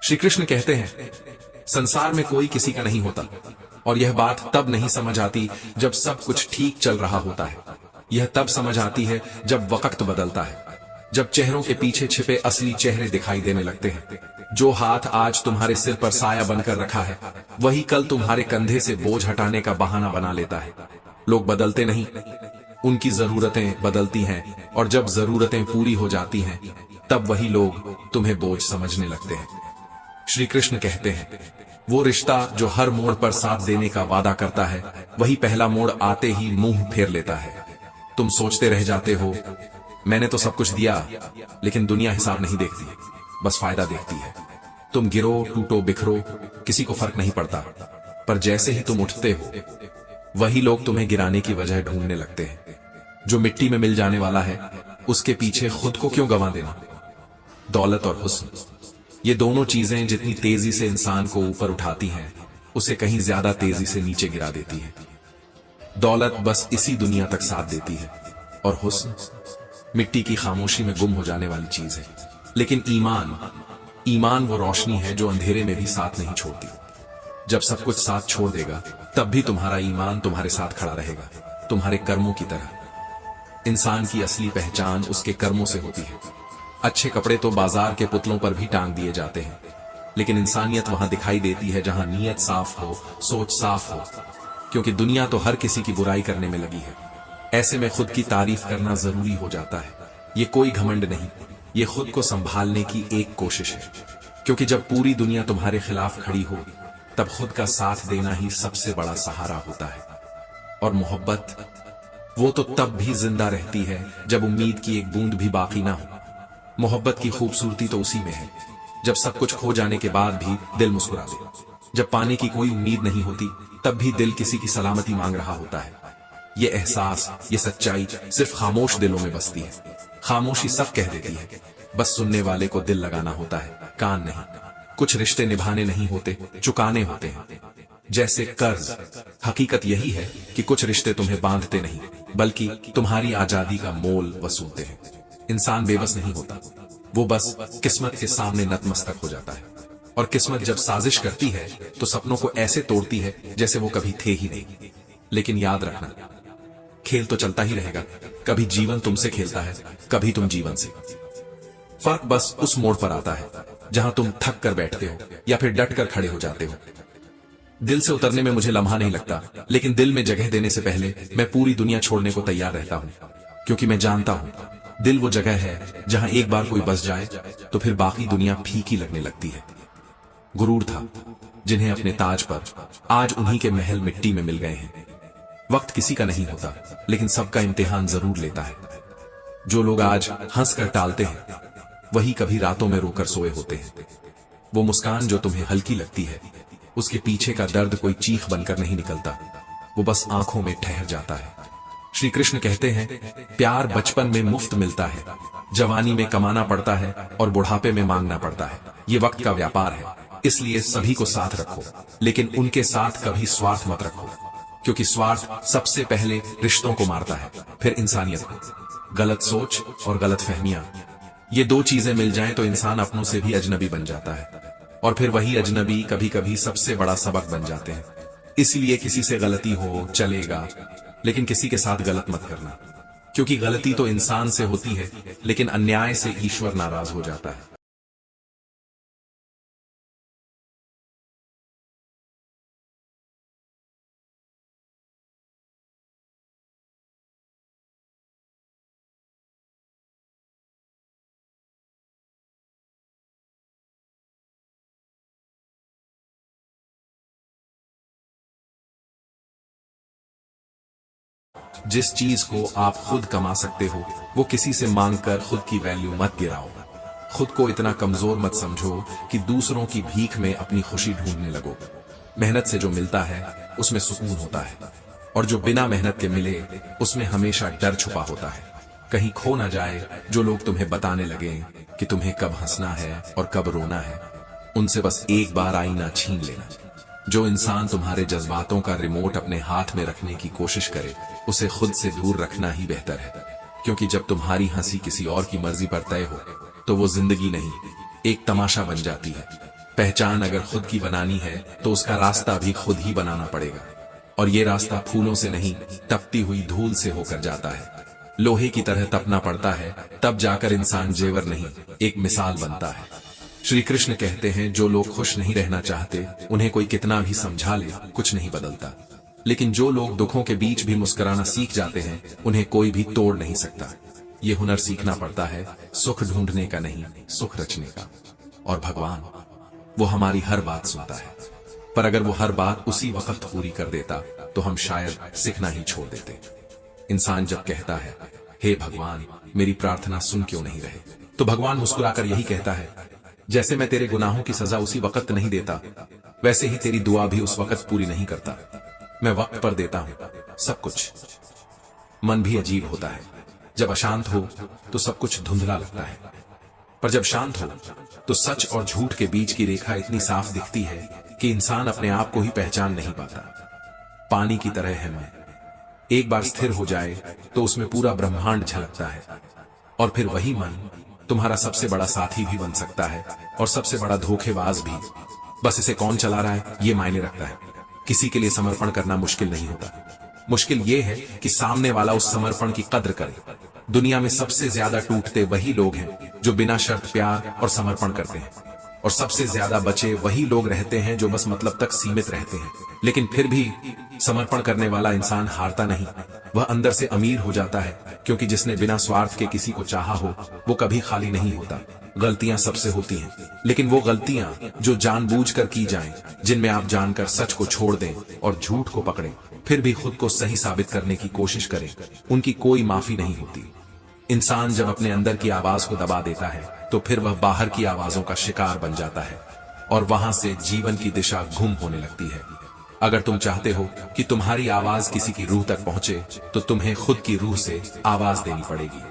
श्री कृष्ण कहते हैं, संसार में कोई किसी का नहीं होता, और यह बात तब नहीं समझ आती जब सब कुछ ठीक चल रहा होता है। यह तब समझ आती है जब वक्त बदलता है, जब चेहरों के पीछे छिपे असली चेहरे दिखाई देने लगते हैं। जो हाथ आज तुम्हारे सिर पर साया बनकर रखा है, वही कल तुम्हारे कंधे से बोझ हटाने का बहाना बना लेता है। लोग बदलते नहीं, उनकी जरूरतें बदलती हैं, और जब जरूरतें पूरी हो जाती हैं, तब वही लोग तुम्हें बोझ समझने लगते हैं। श्री कृष्ण कहते हैं, वो रिश्ता जो हर मोड़ पर साथ देने का वादा करता है, वही पहला मोड़ आते ही मुंह फेर लेता है। तुम सोचते रह जाते हो, मैंने तो सब कुछ दिया, लेकिन दुनिया हिसाब नहीं देखती, बस फायदा देखती है। तुम गिरो, टूटो, बिखरो, किसी को फर्क नहीं पड़ता, पर जैसे ही तुम उठते हो, वही लोग तुम्हें गिराने की वजह ढूंढने लगते हैं। जो मिट्टी में मिल जाने वाला है, उसके पीछे खुद को क्यों गंवा देना। दौलत और हुस्न, ये दोनों चीजें जितनी तेजी से इंसान को ऊपर उठाती हैं, उसे कहीं ज्यादा तेजी से नीचे गिरा देती है। दौलत बस इसी दुनिया तक साथ देती है, और हुस्न मिट्टी की खामोशी में गुम हो जाने वाली चीज है। लेकिन ईमान वो रोशनी है जो अंधेरे में भी साथ नहीं छोड़ती। जब सब कुछ साथ छोड़ देगा, तब भी तुम्हारा ईमान तुम्हारे साथ खड़ा रहेगा, तुम्हारे कर्मों की तरह। इंसान की असली पहचान उसके कर्मों से होती है। अच्छे कपड़े तो बाजार के पुतलों पर भी टांग दिए जाते हैं, लेकिन इंसानियत वहां दिखाई देती है जहां नीयत साफ हो, सोच साफ हो, क्योंकि दुनिया तो हर किसी की बुराई करने में लगी है। ऐसे में खुद की तारीफ करना जरूरी हो जाता है। ये कोई घमंड नहीं, ये खुद को संभालने की एक कोशिश है, क्योंकि जब पूरी दुनिया तुम्हारे खिलाफ खड़ी हो, तब खुद का साथ देना ही सबसे बड़ा सहारा होता है। और मोहब्बत, वो तो तब भी जिंदा रहती है जब उम्मीद की एक बूंद भी बाकी ना हो। मोहब्बत की खूबसूरती तो उसी में है, जब सब कुछ खो जाने के बाद भी दिल मुस्कुरा दे। जब पाने की कोई उम्मीद नहीं होती, तब भी दिल किसी की सलामती मांग रहा होता है। ये एहसास, ये सच्चाई सिर्फ खामोश दिलों में बसती है। खामोशी सब कह देती है, बस सुनने वाले को दिल लगाना होता है, कान नहीं। कुछ रिश्ते निभाने नहीं होते, चुकाने होते हैं, जैसे कर्ज। हकीकत यही है कि कुछ रिश्ते तुम्हें बांधते नहीं, बल्कि तुम्हारी आजादी का मोल वसूलते हैं। इंसान बेबस नहीं होता, वो बस किस्मत के सामने नतमस्तक हो जाता है। और किस्मत जब साजिश करती है, तो सपनों को ऐसे तोड़ती है जैसे वो कभी थे ही नहीं। लेकिन याद रखना, खेल तो चलता ही रहेगा। कभी जीवन तुमसे खेलता है, कभी तुम जीवन से। फर्क बस उस मोड़ पर आता है जहां तुम थक कर बैठते हो या फिर डट कर खड़े हो जाते हो। दिल से उतरने में मुझे लम्हा नहीं लगता, लेकिन दिल में जगह देने से पहले मैं पूरी दुनिया छोड़ने को तैयार रहता हूं, क्योंकि मैं जानता हूं दिल वो जगह है जहां एक बार कोई बस जाए तो फिर बाकी दुनिया फीकी लगने लगती है। गुरूर था जिन्हें अपने ताज पर, आज उन्हीं के महल मिट्टी में मिल गए हैं। वक्त किसी का नहीं होता, लेकिन सबका इम्तिहान जरूर लेता है। जो लोग आज हंसकर टालते हैं, वही कभी रातों में रोकर सोए होते हैं। वो मुस्कान जो तुम्हें हल्की लगती है, उसके पीछे का दर्द कोई चीख बनकर नहीं निकलता, वो बस आंखों में ठहर जाता है। श्री कृष्ण कहते हैं, प्यार बचपन में मुफ्त मिलता है, जवानी में कमाना पड़ता है, और बुढ़ापे में मांगना पड़ता है। ये वक्त का व्यापार है, इसलिए सभी को साथ रखो, लेकिन उनके साथ कभी स्वार्थ मत रखो, क्योंकि स्वार्थ सबसे पहले रिश्तों को मारता है, फिर इंसानियत को। गलत सोच और गलत फहमियां, ये दो चीजें मिल जाएं तो इंसान अपनों से भी अजनबी बन जाता है, और फिर वही अजनबी कभी कभी सबसे बड़ा सबक बन जाते हैं। इसलिए किसी से गलती हो चलेगा, लेकिन किसी के साथ गलत मत करना, क्योंकि गलती तो इंसान से होती है, लेकिन अन्याय से ईश्वर नाराज हो जाता है। जिस चीज को आप खुद कमा सकते हो, वो किसी से मांगकर खुद की वैल्यू मत गिराओ। खुद को इतना कमजोर मत समझो कि दूसरों की भीख में अपनी खुशी ढूंढने लगो। मेहनत से जो मिलता है उसमें सुकून होता है, और जो बिना मेहनत के मिले उसमें हमेशा डर छुपा होता है, कहीं खो ना जाए। जो लोग तुम्हें बताने लगे कि तुम्हें कब हंसना है और कब रोना है, उनसे बस एक बार आईना छीन लेना। जो इंसान तुम्हारे जज्बातों का रिमोट अपने हाथ में रखने की कोशिश करे, उसे खुद से दूर रखना ही बेहतर है, क्योंकि जब तुम्हारी हंसी किसी और की मर्जी पर तय हो, तो वो जिंदगी नहीं, एक तमाशा बन जाती है। पहचान अगर खुद की बनानी है तो उसका रास्ता भी खुद ही बनाना पड़ेगा, और ये रास्ता फूलों से नहीं तपती हुई धूल से होकर जाता है। लोहे की तरह तपना पड़ता है, तब जाकर इंसान जेवर नहीं एक मिसाल बनता है। श्री कृष्ण कहते हैं, जो लोग खुश नहीं रहना चाहते उन्हें कोई कितना भी समझा ले कुछ नहीं बदलता, लेकिन जो लोग दुखों के बीच भी मुस्कुराना सीख जाते हैं उन्हें कोई भी तोड़ नहीं सकता। ये हुनर सीखना पड़ता है, सुख ढूंढने का नहीं, सुख रचने का। और भगवान, वो हमारी हर बात सुनता है, पर अगर वो हर बात उसी वक्त पूरी कर देता तो हम शायद सीखना ही छोड़ देते। इंसान जब कहता है, हे भगवान मेरी प्रार्थना सुन क्यों नहीं रहे, तो भगवान मुस्कुराकर यही कहता है, जैसे मैं तेरे गुनाहों की सजा उसी वक्त नहीं देता, वैसे ही तेरी दुआ भी उस वक्त पूरी नहीं करता। मैं वक्त पर देता हूं सब कुछ। मन भी अजीब होता है, जब अशांत हो तो सब कुछ धुंधला लगता है, पर जब शांत हो तो सच और झूठ के बीच की रेखा इतनी साफ दिखती है कि इंसान अपने आप को ही पहचान नहीं पाता। पानी की तरह है मन, एक बार स्थिर हो जाए तो उसमें पूरा ब्रह्मांड झलकता है, और फिर वही मन तुम्हारा सबसे बड़ा साथी भी बन सकता है और सबसे बड़ा धोखेबाज भी। बस इसे कौन चला रहा है ये मायने रखता है। किसी के लिए समर्पण करना मुश्किल नहीं होता, मुश्किल ये है कि सामने वाला उस समर्पण की कद्र करे। दुनिया में सबसे ज्यादा टूटते वही लोग हैं जो बिना शर्त प्यार और समर्पण करते हैं, और सबसे ज्यादा बचे वही लोग रहते हैं जो बस मतलब तक सीमित रहते हैं। लेकिन फिर भी समर्पण करने वाला इंसान हारता नहीं, वह अंदर से अमीर हो जाता है, क्योंकि जिसने बिना स्वार्थ के किसी को चाहा हो वो कभी खाली नहीं होता। गलतियां सबसे होती हैं, लेकिन वो गलतियां जो जानबूझकर की जाएं, जिनमें आप जानकर सच को छोड़ दें और झूठ को पकड़ें, फिर भी खुद को सही साबित करने की कोशिश करें, उनकी कोई माफी नहीं होती। इंसान जब अपने अंदर की आवाज को दबा देता है तो फिर वह बाहर की आवाजों का शिकार बन जाता है, और वहां से जीवन की दिशा गुम होने लगती है। अगर तुम चाहते हो कि तुम्हारी आवाज किसी की रूह तक पहुंचे तो तुम्हें खुद की रूह से आवाज देनी पड़ेगी।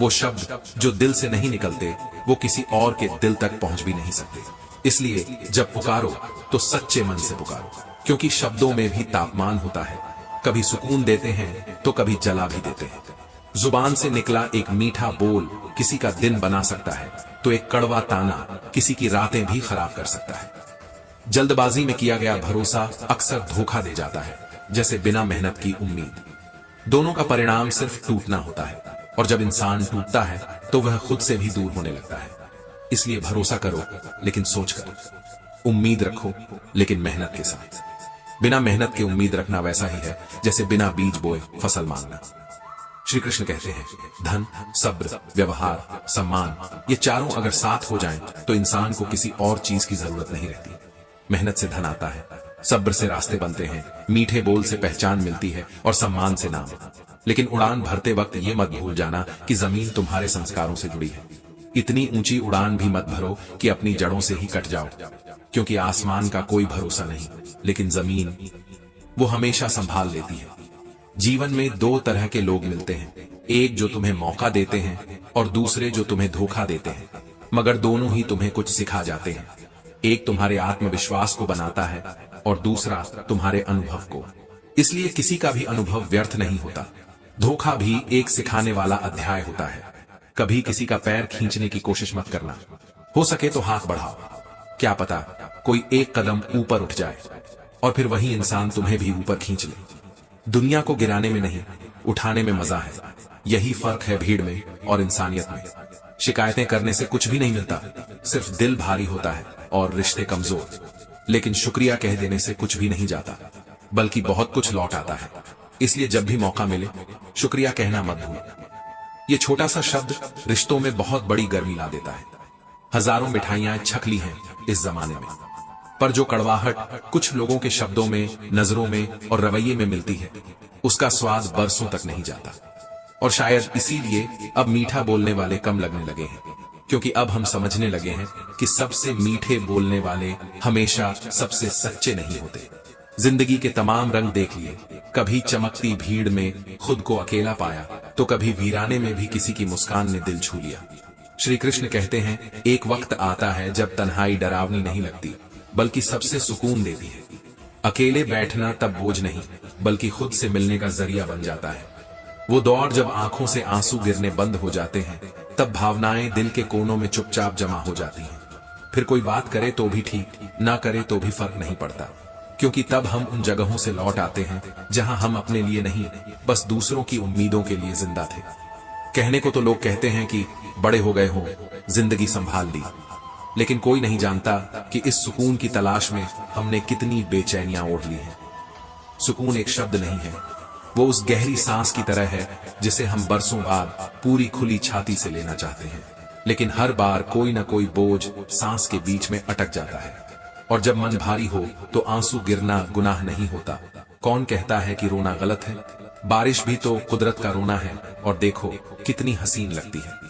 वो शब्द जो दिल से नहीं निकलते वो किसी और के दिल तक पहुंच भी नहीं सकते। इसलिए जब पुकारो तो सच्चे मन से पुकारो, क्योंकि शब्दों में भी तापमान होता है, कभी सुकून देते हैं तो कभी जला भी देते हैं। जुबान से निकला एक मीठा बोल किसी का दिन बना सकता है, तो एक कड़वा ताना किसी की रातें भी खराब कर सकता है। जल्दबाजी में किया गया भरोसा अक्सर धोखा दे जाता है, जैसे बिना मेहनत की उम्मीद। दोनों का परिणाम सिर्फ टूटना होता है, और जब इंसान टूटता है तो वह खुद से भी दूर होने लगता है। इसलिए भरोसा करो लेकिन सोच करो, उम्मीद रखो लेकिन मेहनत के साथ। बिना मेहनत के उम्मीद रखना वैसा ही है जैसे बिना बीज बोए फसल मांगना। श्री कृष्ण कहते हैं, धन, सब्र, व्यवहार, सम्मान, ये चारों अगर साथ हो जाएं तो इंसान को किसी और चीज की जरूरत नहीं रहती। मेहनत से धन आता है, सब्र से रास्ते बनते हैं, मीठे बोल से पहचान मिलती है और सम्मान से नाम। लेकिन उड़ान भरते वक्त ये मत भूल जाना कि जमीन तुम्हारे संस्कारों से जुड़ी है। इतनी ऊंची उड़ान भी मत भरो कि अपनी जड़ों से ही कट जाओ, क्योंकि आसमान का कोई भरोसा नहीं, लेकिन जमीन वो हमेशा संभाल लेती है। जीवन में दो तरह के लोग मिलते हैं, एक जो तुम्हें मौका देते हैं और दूसरे जो तुम्हें धोखा देते हैं, मगर दोनों ही तुम्हें कुछ सिखा जाते हैं। एक तुम्हारे आत्मविश्वास को बनाता है और दूसरा तुम्हारे अनुभव को। इसलिए किसी का भी अनुभव व्यर्थ नहीं होता। धोखा भी एक सिखाने वाला अध्याय होता है। कभी किसी का पैर खींचने की कोशिश मत करना, हो सके तो हाथ बढ़ाओ, क्या पता कोई एक कदम ऊपर उठ जाए और फिर वही इंसान तुम्हें भी ऊपर खींच ले। दुनिया को गिराने में नहीं, उठाने में मजा है। यही फर्क है भीड़ में और इंसानियत में। शिकायतें करने से कुछ भी नहीं मिलता, सिर्फ दिल भारी होता है और रिश्ते कमजोर। लेकिन शुक्रिया कह देने से कुछ भी नहीं जाता, बल्कि बहुत कुछ लौट आता है। इसलिए जब भी मौका मिले शुक्रिया कहना मत भूलो। ये छोटा सा शब्द रिश्तों में बहुत बड़ी गर्मी ला देता है। हजारों मिठाइयां छकली हैं इस जमाने में, पर जो कड़वाहट कुछ लोगों के शब्दों में, नजरों में और रवैये में मिलती है, उसका स्वाद बरसों तक नहीं जाता। और शायद इसीलिए अब मीठा बोलने वाले कम लगने लगे हैं, क्योंकि अब हम समझने लगे हैं कि सबसे मीठे बोलने वाले हमेशा सबसे सच्चे नहीं होते। जिंदगी के तमाम रंग देख लिए, कभी चमकती भीड़ में खुद को अकेला पाया, तो कभी वीराने में भी किसी की मुस्कान ने दिल छू लिया। श्री कृष्ण कहते हैं, एक वक्त आता है जब तन्हाई डरावनी नहीं लगती, बल्कि सबसे सुकून देती है। अकेले बैठना तब बोझ नहीं, बल्कि खुद से मिलने का जरिया बन जाता है। वो दौर जब आंखों से आंसू गिरने बंद हो जाते हैं, तब भावनाएं दिल के कोनों में चुपचाप जमा हो जाती हैं। फिर कोई बात करे तो भी ठीक, ना करे तो भी फर्क नहीं पड़ता, क्योंकि तब हम उन जगहों से लौट आते हैं जहां हम अपने लिए नहीं, बस दूसरों की उम्मीदों के लिए जिंदा थे। कहने को तो लोग कहते हैं कि बड़े हो गए हो, जिंदगी संभाल ली, लेकिन कोई नहीं जानता कि इस सुकून की तलाश में हमने कितनी बेचैनियां ओढ़ ली हैं। सुकून एक शब्द नहीं है, वो उस गहरी सांस की तरह है जिसे हम बरसों बाद पूरी खुली छाती से लेना चाहते हैं, लेकिन हर बार कोई ना कोई बोझ सांस के बीच में अटक जाता है। और जब मन भारी हो तो आंसू गिरना गुनाह नहीं होता। कौन कहता है कि रोना गलत है? बारिश भी तो कुदरत का रोना है, और देखो कितनी हसीन लगती है।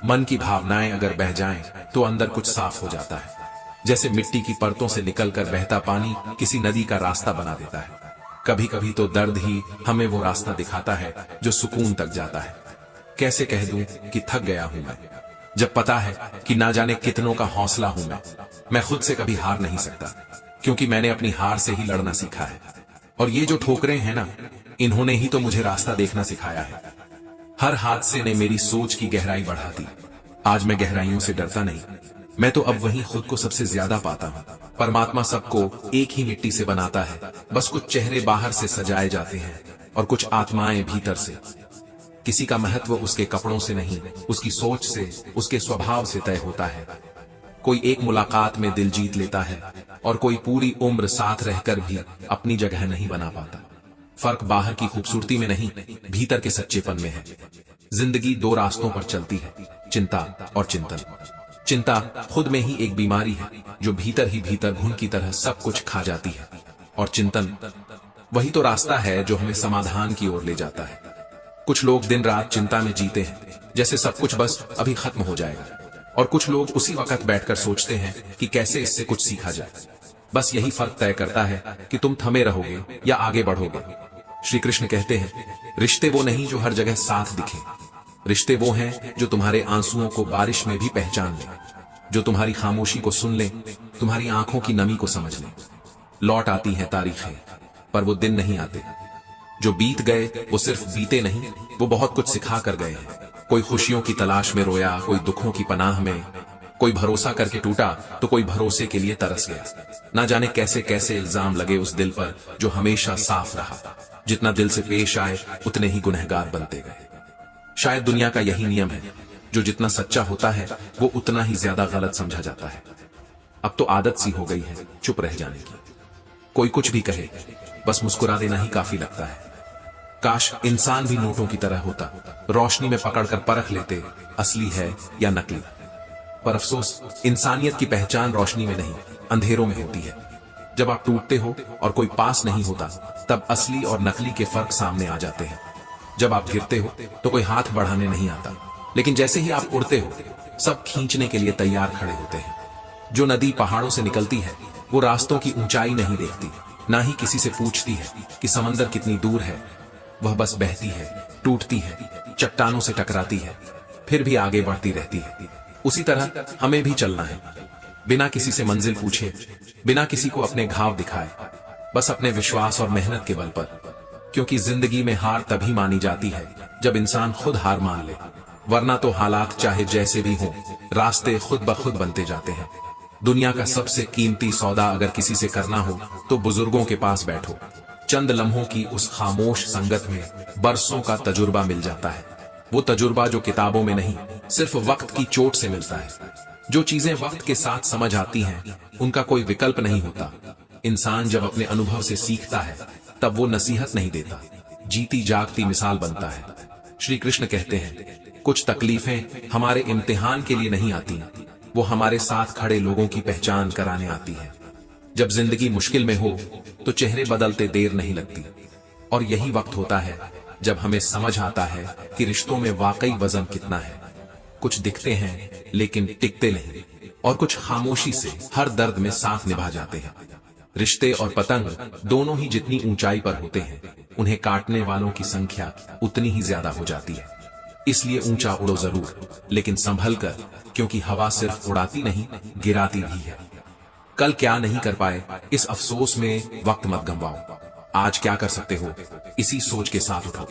मन की भावनाएं अगर बह जाएं तो अंदर कुछ साफ हो जाता है, जैसे मिट्टी की परतों से निकलकर बहता पानी किसी नदी का रास्ता बना देता है। कभी कभी तो दर्द ही हमें वो रास्ता दिखाता है जो सुकून तक जाता है। कैसे कह दूं कि थक गया हूं मैं, जब पता है कि ना जाने कितनों का हौसला हूं मैं खुद से कभी हार नहीं सकता, क्योंकि मैंने अपनी हार से ही लड़ना सीखा है। और ये जो ठोकरें हैं ना, इन्होंने ही तो मुझे रास्ता देखना सिखाया है। हर हादसे ने मेरी सोच की गहराई बढ़ा दी। आज मैं गहराइयों से डरता नहीं, मैं तो अब वहीं खुद को सबसे ज्यादा पाता हूँ। परमात्मा सबको एक ही मिट्टी से बनाता है, बस कुछ चेहरे बाहर से सजाए जाते हैं और कुछ आत्माएं भीतर से। किसी का महत्व उसके कपड़ों से नहीं, उसकी सोच से, उसके स्वभाव से तय होता है। कोई एक मुलाकात में दिल जीत लेता है और कोई पूरी उम्र साथ रहकर भी अपनी जगह नहीं बना पाता। फर्क बाहर की खूबसूरती में नहीं, भीतर के सच्चेपन में है। जिंदगी दो रास्तों पर चलती है, चिंता और चिंतन। चिंता खुद में ही एक बीमारी है जो भीतर ही भीतर घुन की तरह सब कुछ खा जाती है, और चिंतन वही तो रास्ता है जो हमें समाधान की ओर ले जाता है। कुछ लोग दिन रात चिंता में जीते हैं, जैसे सब कुछ बस अभी खत्म हो जाएगा, और कुछ लोग उसी वक्त बैठकर सोचते हैं कि कैसे इससे कुछ सीखा जाए। बस यही फर्क तय करता है कि तुम थमे रहोगे या आगे बढ़ोगे। श्री कृष्ण कहते हैं, रिश्ते वो नहीं जो हर जगह साथ दिखे, रिश्ते वो हैं जो तुम्हारे आंसुओं को बारिश में भी पहचान लें, जो तुम्हारी खामोशी को सुन लें, तुम्हारी आंखों की नमी को समझ लें। लौट आती हैं तारीखें, पर वो दिन नहीं आते। जो बीत गए वो सिर्फ बीते नहीं, वो बहुत कुछ सिखा कर गए हैं। कोई खुशियों की तलाश में रोया, कोई दुखों की पनाह में, कोई भरोसा करके टूटा तो कोई भरोसे के लिए तरस गया। ना जाने कैसे कैसे इल्जाम लगे उस दिल पर जो हमेशा साफ रहा। जितना दिल से पेश आए उतने ही गुनहगार बनते गए। शायद दुनिया का यही नियम है, जो जितना सच्चा होता है वो उतना ही ज्यादा गलत समझा जाता है। अब तो आदत सी हो गई है चुप रह जाने की। कोई कुछ भी कहे, बस मुस्कुरा देना ही काफी लगता है। काश इंसान भी नोटों की तरह होता, रोशनी में पकड़कर परख लेते असली है या नकली। पर अफसोस, इंसानियत की पहचान रोशनी में नहीं, अंधेरों में होती है। जब आप टूटते हो और कोई पास नहीं होता, तब असली और नकली के फर्क सामने आ जाते हैं। जब आप गिरते हो तो कोई हाथ बढ़ाने नहीं आता, लेकिन जैसे ही आप उड़ते हो सब खींचने के लिए तैयार खड़े होते हैं। जो नदी पहाड़ों से निकलती है वो रास्तों की ऊंचाई नहीं देखती, ना ही किसी से पूछती है कि समंदर कितनी दूर है। वह बस बहती है, टूटती है, चट्टानों से टकराती है, फिर भी आगे बढ़ती रहती है। उसी तरह हमें भी चलना है, बिना किसी से मंजिल पूछे, बिना किसी को अपने घाव दिखाए, बस अपने विश्वास और मेहनत के बल पर। क्योंकि जिंदगी में हार तभी मानी जाती है जब इंसान खुद हार मान ले, वरना तो हालात चाहे जैसे भी हों, रास्ते खुद ब खुद बनते जाते हैं। दुनिया का सबसे कीमती सौदा अगर किसी से करना हो तो बुजुर्गों के पास बैठो। चंद लम्हों की उस खामोश संगत में बरसों का तजुर्बा मिल जाता है। वो तजुर्बा जो किताबों में नहीं, सिर्फ वक्त की चोट से मिलता है। जो चीजें वक्त के साथ समझ आती हैं, उनका कोई विकल्प नहीं होता। इंसान जब अपने अनुभव से सीखता है तब वो नसीहत नहीं देता, जीती जागती मिसाल बनता है। श्री कृष्ण कहते हैं, कुछ तकलीफें हमारे इम्तिहान के लिए नहीं आती, वो हमारे साथ खड़े लोगों की पहचान कराने आती है। जब जिंदगी मुश्किल में हो तो चेहरे बदलते देर नहीं लगती, और यही वक्त होता है जब हमें समझ आता है कि रिश्तों में वाकई वजन कितना है। कुछ दिखते हैं लेकिन टिकते नहीं, और कुछ खामोशी से हर दर्द में साथ निभा जाते हैं। रिश्ते और पतंग दोनों ही जितनी ऊंचाई पर होते हैं, उन्हें काटने वालों की संख्या उतनी ही ज्यादा हो जाती है। इसलिए ऊंचा उड़ो जरूर, लेकिन संभल कर, क्योंकि हवा सिर्फ उड़ाती नहीं, गिराती भी है। कल क्या नहीं कर पाए इस अफसोस में वक्त मत गंवाओ। आज क्या कर सकते हो इसी सोच के साथ उठो,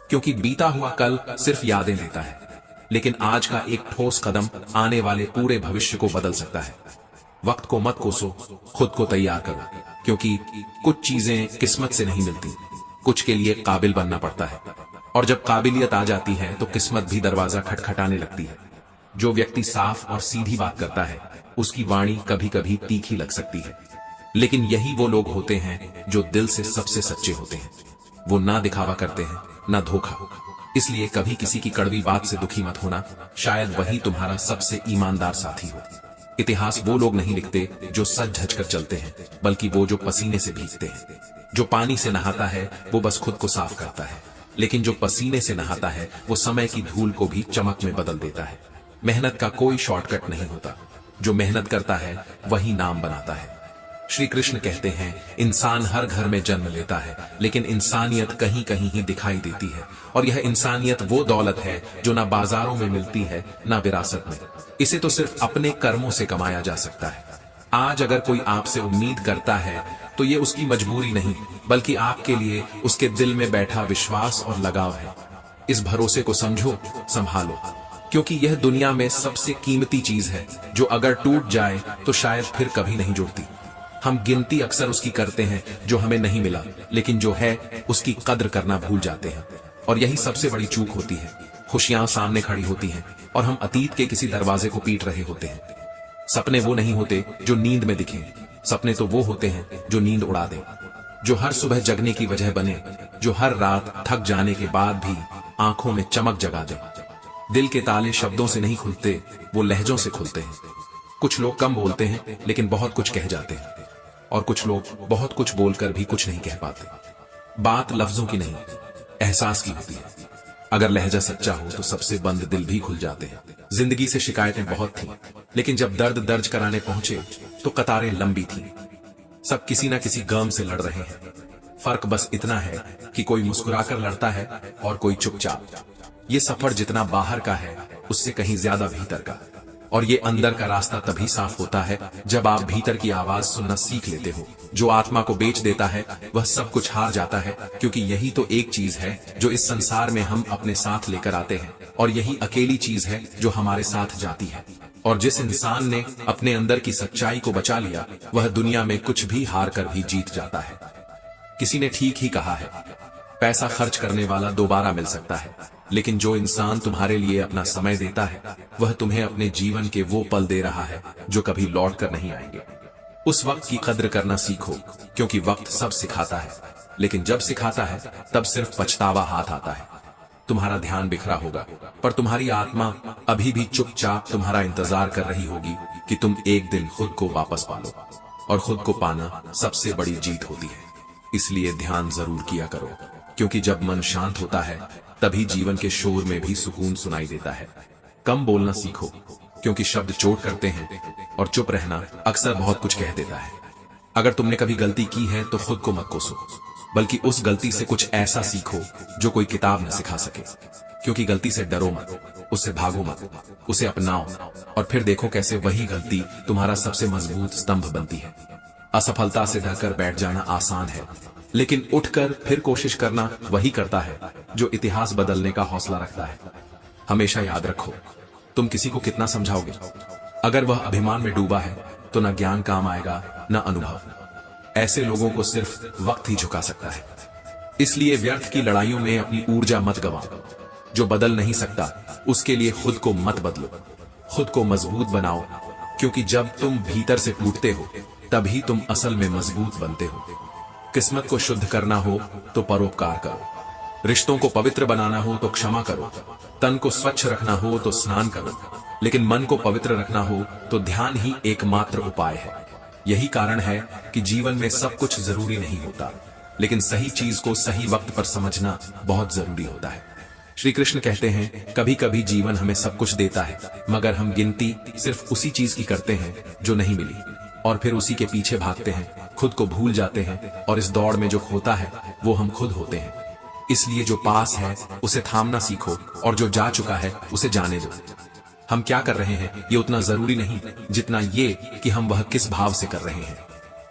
क्योंकि बीता हुआ कल सिर्फ यादें देता है, लेकिन आज का एक ठोस कदम आने वाले पूरे भविष्य को बदल सकता है। वक्त को मत कोसो, खुद को तैयार करो, क्योंकि कुछ चीजें किस्मत से नहीं मिलती, कुछ के लिए काबिल बनना पड़ता है। और जब काबिलियत आ जाती है तो किस्मत भी दरवाजा खटखटाने लगती है। जो व्यक्ति साफ और सीधी बात करता है उसकी वाणी कभी कभी तीखी लग सकती है, लेकिन यही वो लोग होते हैं जो दिल से सबसे सच्चे होते हैं। वो ना दिखावा करते हैं ना धोखा। इसलिए कभी किसी की कड़वी बात से दुखी मत होना, शायद वही तुम्हारा सबसे ईमानदार साथी हो। इतिहास वो लोग नहीं लिखते जो सज धज कर चलते हैं, बल्कि वो जो पसीने से भीगते हैं। जो पानी से नहाता है वो बस खुद को साफ करता है, लेकिन जो पसीने से नहाता है वो समय की धूल को भी चमक में बदल देता है। मेहनत का कोई शॉर्टकट नहीं होता, जो मेहनत करता है वही नाम बनाता है। श्री कृष्ण कहते हैं, इंसान हर घर में जन्म लेता है, लेकिन इंसानियत कहीं कहीं ही दिखाई देती है। और यह इंसानियत वो दौलत है जो ना बाजारों में मिलती है ना विरासत में। इसे तो सिर्फ अपने कर्मों से कमाया जा सकता है। आज अगर कोई आपसे उम्मीद करता है तो ये उसकी मजबूरी नहीं, बल्कि आपके लिए उसके दिल में बैठा विश्वास और लगाव है। इस भरोसे को समझो, संभालो, क्योंकि यह दुनिया में सबसे कीमती चीज है जो अगर टूट जाए तो शायद फिर कभी नहीं जुड़ती। हम गिनती अक्सर उसकी करते हैं जो हमें नहीं मिला, लेकिन जो है उसकी कद्र करना भूल जाते हैं। और यही सबसे बड़ी चूक होती है। खुशियां सामने खड़ी होती हैं और हम अतीत के किसी दरवाजे को पीट रहे होते हैं। सपने वो नहीं होते जो नींद में दिखें, सपने तो वो होते हैं जो नींद उड़ा दें, जो हर सुबह जगने की वजह बने, जो हर रात थक जाने के बाद भी आंखों में चमक जगा दे। दिल के ताले शब्दों से नहीं खुलते, वो लहजों से खुलते हैं। कुछ लोग कम बोलते हैं लेकिन बहुत कुछ कह जाते हैं, और कुछ लोग बहुत कुछ बोलकर भी कुछ नहीं कह पाते। बात लफ्जों की नहीं, एहसास की होती है। अगर लहजा सच्चा हो तो सबसे बंद दिल भी खुल जाते हैं। जिंदगी से शिकायतें बहुत थीं, लेकिन जब दर्द दर्ज कराने पहुंचे तो कतारें लंबी थीं। सब किसी ना किसी गम से लड़ रहे हैं। फर्क बस इतना है कि कोई मुस्कुराकर लड़ता है और कोई चुपचाप। ये सफर जितना बाहर का है उससे कहीं ज्यादा भीतर का। और ये अंदर का रास्ता तभी साफ होता है जब आप भीतर की आवाज सुनना सीख लेते हो। जो आत्मा को बेच देता है वह सब कुछ हार जाता है, क्योंकि यही तो एक चीज है जो इस संसार में हम अपने साथ लेकर आते हैं, और यही अकेली चीज है जो हमारे साथ जाती है। और जिस इंसान ने अपने अंदर की सच्चाई को बचा लिया वह दुनिया में कुछ भी हार कर भी जीत जाता है। किसी ने ठीक ही कहा है, पैसा खर्च करने वाला दोबारा मिल सकता है, लेकिन जो इंसान तुम्हारे लिए अपना समय देता है वह तुम्हें अपने जीवन के वो पल दे रहा है जो कभी लौट कर नहीं आएंगे। उस वक्त की कद्र करना सीखो, क्योंकि वक्त सब सिखाता है, लेकिन जब सिखाता है तब सिर्फ पछतावा हाथ आता है। तुम्हारा ध्यान बिखरा होगा, पर तुम्हारी आत्मा अभी भी चुपचाप तुम्हारा इंतजार कर रही होगी कि तुम एक दिन खुद को वापस पालो। और खुद को पाना सबसे बड़ी जीत होती है। इसलिए ध्यान जरूर किया करो, क्योंकि जब मन शांत होता है तभी जीवन के शोर में भी सुकून सुनाई देता है। कम बोलना सीखो, क्योंकि शब्द चोट करते हैं, और चुप रहना अक्सर बहुत कुछ कह देता है। अगर तुमने कभी गलती की है तो खुद को मत कोसो, बल्कि उस गलती से कुछ ऐसा सीखो जो कोई किताब न सिखा सके। क्योंकि गलती से डरो मत, उससे भागो मत, उसे अपनाओ, और फिर देखो कैसे वही गलती तुम्हारा सबसे मजबूत स्तंभ बनती है। असफलता से डरकर बैठ जाना आसान है, लेकिन उठकर फिर कोशिश करना वही करता है जो इतिहास बदलने का हौसला रखता है। हमेशा याद रखो, तुम किसी को कितना समझाओगे, अगर वह अभिमान में डूबा है तो न ज्ञान काम आएगा न अनुभव। ऐसे लोगों को सिर्फ वक्त ही झुका सकता है। इसलिए व्यर्थ की लड़ाइयों में अपनी ऊर्जा मत गवाओ। जो बदल नहीं सकता उसके लिए खुद को मत बदलो, खुद को मजबूत बनाओ, क्योंकि जब तुम भीतर से टूटते हो तभी तुम असल में मजबूत बनते हो। किस्मत को शुद्ध करना हो तो परोपकार करो, रिश्तों को पवित्र बनाना हो तो क्षमा करो, तन को स्वच्छ रखना हो तो स्नान करो, लेकिन मन को पवित्र रखना हो तो ध्यान ही एकमात्र उपाय है। यही कारण है कि जीवन में सब कुछ जरूरी नहीं होता, लेकिन सही चीज को सही वक्त पर समझना बहुत जरूरी होता है। श्री कृष्ण कहते हैं, कभी कभी जीवन हमें सब कुछ देता है, मगर हम गिनती सिर्फ उसी चीज की करते हैं जो नहीं मिली, और फिर उसी के पीछे भागते हैं, खुद को भूल जाते हैं, और इस दौड़ में जो खोता है वो हम खुद होते हैं। इसलिए जो पास है उसे थामना सीखो, और जो जा चुका है उसे जाने दो। हम क्या कर रहे हैं ये उतना जरूरी नहीं जितना ये कि हम वह किस भाव से कर रहे हैं।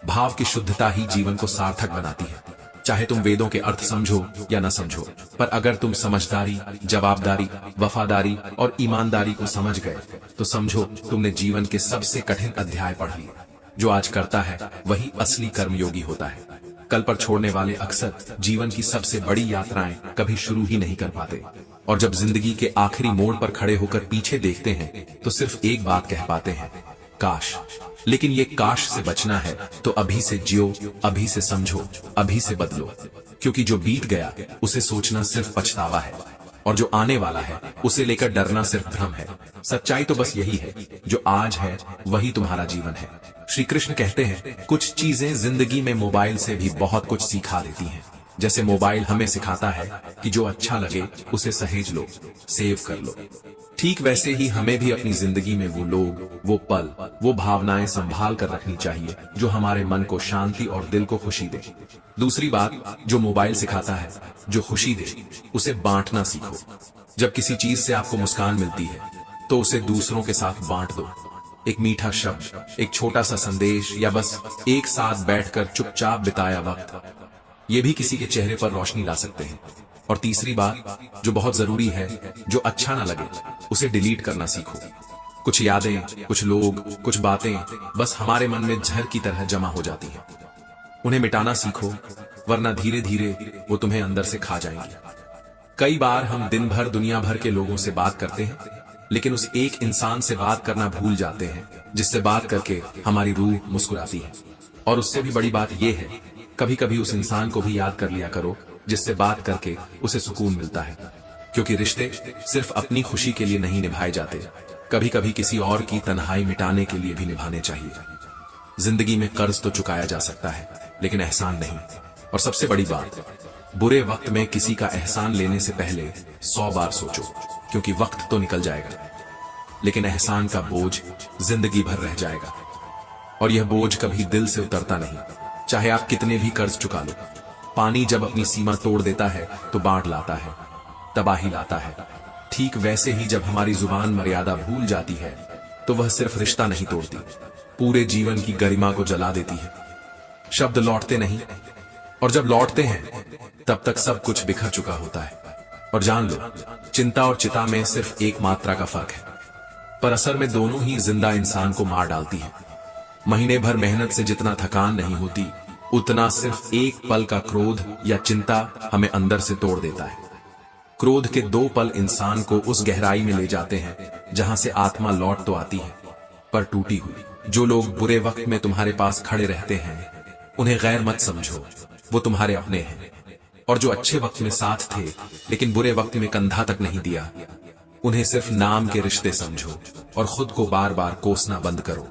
भाव की शुद्धता ही जीवन को सार्थक बनाती है। चाहे तुम वेदों के अर्थ समझो या न समझो, पर अगर तुम समझदारी, जवाबदारी, वफादारी और ईमानदारी को समझ गए तो समझो तुमने जीवन के सबसे कठिन अध्याय पढ़ लिया। जो आज करता है वही असली कर्मयोगी होता है। कल पर छोड़ने वाले अक्सर जीवन की सबसे बड़ी यात्राएं कभी शुरू ही नहीं कर पाते, और जब जिंदगी के आखिरी मोड़ पर खड़े होकर पीछे देखते हैं तो सिर्फ एक बात कह पाते हैं, काश। लेकिन ये काश से बचना है तो अभी से जियो, अभी से समझो, अभी से बदलो, क्योंकि जो बीत गया उसे सोचना सिर्फ पछतावा है, और जो आने वाला है उसे लेकर डरना सिर्फ भ्रम है। सच्चाई तो बस यही है, जो आज है वही तुम्हारा जीवन है। श्री कृष्ण कहते हैं, कुछ चीजें जिंदगी में मोबाइल से भी बहुत कुछ सिखा देती हैं। जैसे मोबाइल हमें सिखाता है कि जो अच्छा लगे उसे सहेज लो, सेव कर लो, ठीक वैसे ही हमें भी अपनी जिंदगी में वो लोग, वो पल, वो भावनाएं संभाल कर रखनी चाहिए जो हमारे मन को शांति और दिल को खुशी दे। दूसरी बात जो मोबाइल सिखाता है, जो खुशी दे उसे बांटना सीखो। जब किसी चीज से आपको मुस्कान मिलती है तो उसे दूसरों के साथ बांट दो। एक मीठा शब्द, एक छोटा सा संदेश, या बस एक साथ बैठकर चुपचाप बिताया वक्त, ये भी किसी के चेहरे पर रोशनी ला सकते हैं। और तीसरी बात जो बहुत जरूरी है, जो अच्छा ना लगे उसे डिलीट करना सीखो। कुछ यादें, कुछ लोग, कुछ बातें बस हमारे मन में जहर की तरह जमा हो जाती हैं। उन्हें मिटाना सीखो, वरना धीरे धीरे वो तुम्हें अंदर से खा जाएंगे। कई बार हम दिन भर दुनिया भर के लोगों से बात करते हैं, लेकिन उस एक इंसान से बात करना भूल जाते हैं जिससे बात करके हमारी रूह मुस्कुराती है। और उससे भी बड़ी बात यह है, कभी कभी उस इंसान को भी याद कर लिया करो जिससे बात करके उसे सुकून मिलता है, क्योंकि रिश्ते सिर्फ अपनी खुशी के लिए नहीं निभाए जाते, कभी कभी किसी और की तन्हाई मिटाने के लिए भी निभाने चाहिए। जिंदगी में कर्ज तो चुकाया जा सकता है, लेकिन एहसान नहीं। और सबसे बड़ी बात, बुरे वक्त में किसी का एहसान लेने से पहले 100 बार सोचो, क्योंकि वक्त तो निकल जाएगा लेकिन एहसान का बोझ जिंदगी भर रह जाएगा। और यह बोझ कभी दिल से उतरता नहीं, चाहे आप कितने भी कर्ज चुका लो। पानी जब अपनी सीमा तोड़ देता है तो बाढ़ लाता है, तबाही लाता है। ठीक वैसे ही जब हमारी जुबान मर्यादा भूल जाती है तो वह सिर्फ रिश्ता नहीं तोड़ती, पूरे जीवन की गरिमा को जला देती है। शब्द लौटते नहीं, और जब लौटते हैं तब तक सब कुछ बिखर चुका होता है। और जान लो, चिंता और चिता में सिर्फ एक मात्रा का फर्क है, पर असर में दोनों ही जिंदा इंसान को मार डालती है। महीने भर मेहनत से जितना थकान नहीं होती, उतना सिर्फ एक पल का क्रोध या चिंता हमें अंदर से तोड़ देता है। क्रोध के 2 पल इंसान को उस गहराई में ले जाते हैं जहां से आत्मा लौट तो आती है, पर टूटी हुई। जो लोग बुरे वक्त में तुम्हारे पास खड़े रहते हैं उन्हें गैर मत समझो, वो तुम्हारे अपने हैं। और जो अच्छे वक्त में साथ थे लेकिन बुरे वक्त में कंधा तक नहीं दिया, उन्हें सिर्फ नाम के रिश्ते समझो और खुद को बार बार कोसना बंद करो,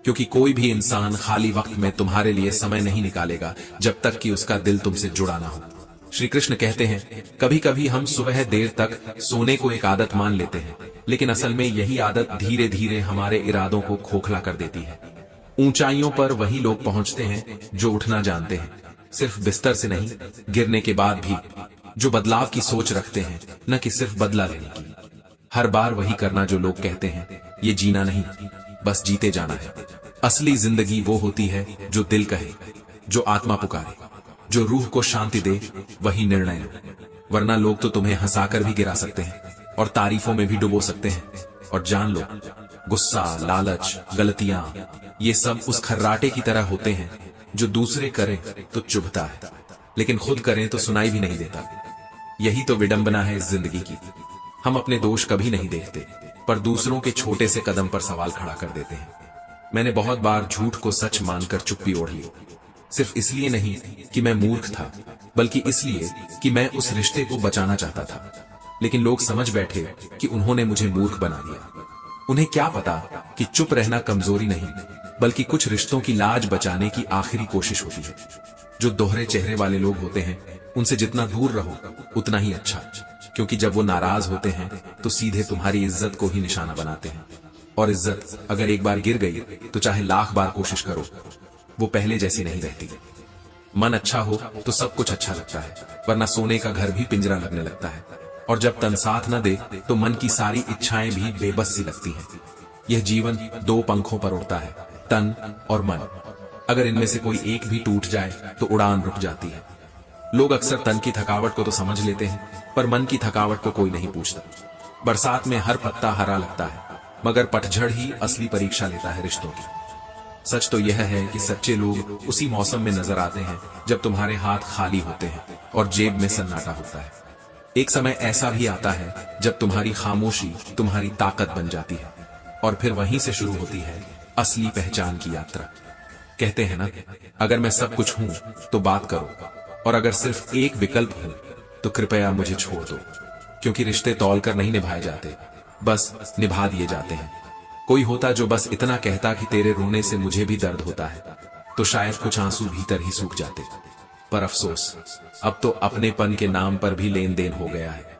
क्योंकि कोई भी इंसान खाली वक्त में तुम्हारे लिए समय नहीं निकालेगा जब तक कि उसका दिल तुमसे जुड़ा ना हो। श्री कृष्ण कहते हैं, कभी कभी हम सुबह देर तक सोने को एक आदत मान लेते हैं, लेकिन असल में यही आदत धीरे धीरे हमारे इरादों को खोखला कर देती है। ऊंचाइयों पर वही लोग पहुंचते हैं जो उठना जानते हैं, सिर्फ बिस्तर से नहीं, गिरने के बाद भी, जो बदलाव की सोच रखते हैं, न कि सिर्फ बदला लेने की। हर बार वही करना जो लोग कहते हैं, ये जीना नहीं, बस जीते जाना है। असली जिंदगी वो होती है जो दिल कहे, जो आत्मा पुकारे, जो रूह को शांति दे, वही निर्णय लो। वरना लोग तो तुम्हें हंसाकर भी गिरा सकते हैं और तारीफों में भी डुबो सकते हैं। और जान लो, गुस्सा, लालच, गलतियां, ये सब उस खर्राटे की तरह होते हैं जो दूसरे करें तो चुभता है, लेकिन खुद करें तो सुनाई भी नहीं देता। यही तो विडंबना है इस जिंदगी की। हम अपने दोष कभी नहीं देखते, पर दूसरों के छोटे से कदम पर सवाल खड़ा कर देते हैं। मैंने बहुत बार झूठ को सच मानकर चुप्पी ओढ़ ली, सिर्फ इसलिए नहीं कि मैं मूर्ख था, बल्कि इसलिए कि मैं उस रिश्ते को बचाना चाहता था। लेकिन लोग समझ बैठे कि उन्होंने मुझे मूर्ख बना दिया। उन्हें क्या पता कि चुप रहना कमजोरी नहीं, बल्कि कुछ रिश्तों की लाज बचाने की आखिरी कोशिश होती है। जो दोहरे चेहरे वाले लोग होते हैं, उनसे जितना दूर रहो उतना ही अच्छा, क्योंकि जब वो नाराज होते हैं तो सीधे तुम्हारी इज्जत को ही निशाना बनाते हैं। और इज्जत अगर एक बार गिर गई तो चाहे लाख बार कोशिश करो, वो पहले जैसी नहीं रहती। मन अच्छा हो तो सब कुछ अच्छा लगता है, वरना सोने का घर भी पिंजरा लगने लगता है। और जब तन साथ न दे तो मन की सारी इच्छाएं भी बेबस सी लगती हैं। यह जीवन 2 पंखों पर उड़ता है, तन और मन। अगर इनमें से कोई एक भी टूट जाए तो उड़ान रुक जाती है। लोग अक्सर तन की थकावट को तो समझ लेते हैं, पर मन की थकावट को कोई नहीं पूछता। बरसात में हर पत्ता हरा लगता है, मगर पतझड़ ही असली परीक्षा लेता है रिश्तों की। सच तो यह है कि सच्चे लोग उसी मौसम में नजर आते हैं जब तुम्हारे हाथ खाली होते हैं और जेब में सन्नाटा होता है। एक समय ऐसा भी आता है जब तुम्हारी खामोशी तुम्हारी ताकत बन जाती है और फिर वहीं से शुरू होती है असली पहचान की यात्रा। कहते हैं ना, अगर मैं सब कुछ हूं तो बात करो, और अगर सिर्फ एक विकल्प हूं तो कृपया मुझे छोड़ दो। क्योंकि रिश्ते तौल कर नहीं निभाए जाते, बस निभा दिए जाते हैं। कोई होता जो बस इतना कहता कि तेरे रोने से मुझे भी दर्द होता है, तो शायद कुछ आंसू भीतर ही सूख जाते। पर अफसोस, अब तो अपनेपन के नाम पर भी लेन देन हो गया है।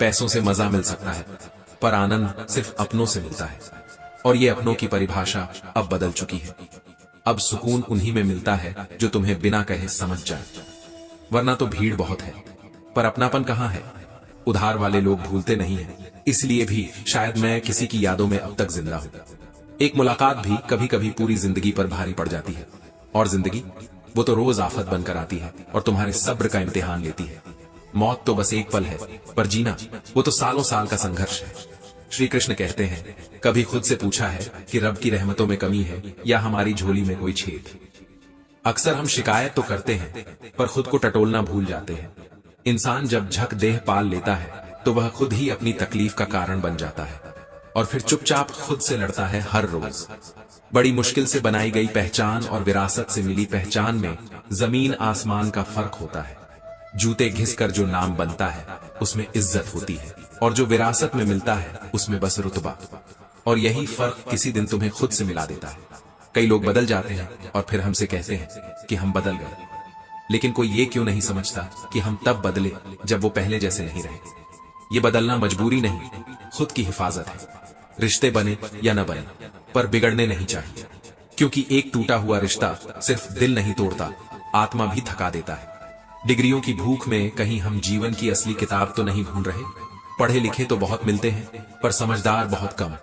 पैसों से मजा मिल सकता है, पर आनंद सिर्फ अपनों से मिलता है। और ये अपनों की परिभाषा अब बदल चुकी है। अब सुकून उन्हीं में मिलता है जो तुम्हें बिना कहे समझ जाए। वरना तो भीड़ बहुत है, पर अपनापन कहाँ है? उधार वाले लोग भूलते नहीं हैं, इसलिए भी शायद मैं किसी की यादों में अब तक जिंदा हूं। एक मुलाकात भी कभी कभी पूरी जिंदगी पर भारी पड़ जाती है। और जिंदगी, वो तो रोज आफत बनकर आती है और तुम्हारे सब्र का इम्तिहान लेती है। मौत तो बस एक पल है, पर जीना वो तो सालों साल का संघर्ष है। श्री कृष्ण कहते हैं, कभी खुद से पूछा है कि रब की रहमतों में कमी है या हमारी झोली में कोई छेद? अक्सर हम शिकायत तो करते हैं, पर खुद को टटोलना भूल जाते हैं। इंसान जब झक देह पाल लेता है तो वह खुद ही अपनी तकलीफ का कारण बन जाता है और फिर चुपचाप खुद से लड़ता है हर रोज। बड़ी मुश्किल से बनाई गई पहचान और विरासत से मिली पहचान में जमीन आसमान का फर्क होता है। जूते घिसकर जो नाम बनता है उसमें इज्जत होती है, और जो विरासत में मिलता है उसमें बस रुतबा। और यही फर्क किसी दिन तुम्हें खुद से मिला देता है। कई लोग बदल जाते हैं और फिर हमसे कहते हैं कि हम बदल गए, लेकिन कोई ये क्यों नहीं समझता कि हम तब बदले जब वो पहले जैसे नहीं रहे। ये बदलना मजबूरी नहीं, खुद की हिफाजत है। रिश्ते बने या न बने, पर बिगड़ने नहीं चाहिए, क्योंकि एक टूटा हुआ रिश्ता सिर्फ दिल नहीं तोड़ता, आत्मा भी थका देता है। डिग्रियों की भूख में कहीं हम जीवन की असली किताब तो नहीं ढूंढ रहे। पढ़े लिखे तो बहुत मिलते हैं, पर समझदार बहुत कम।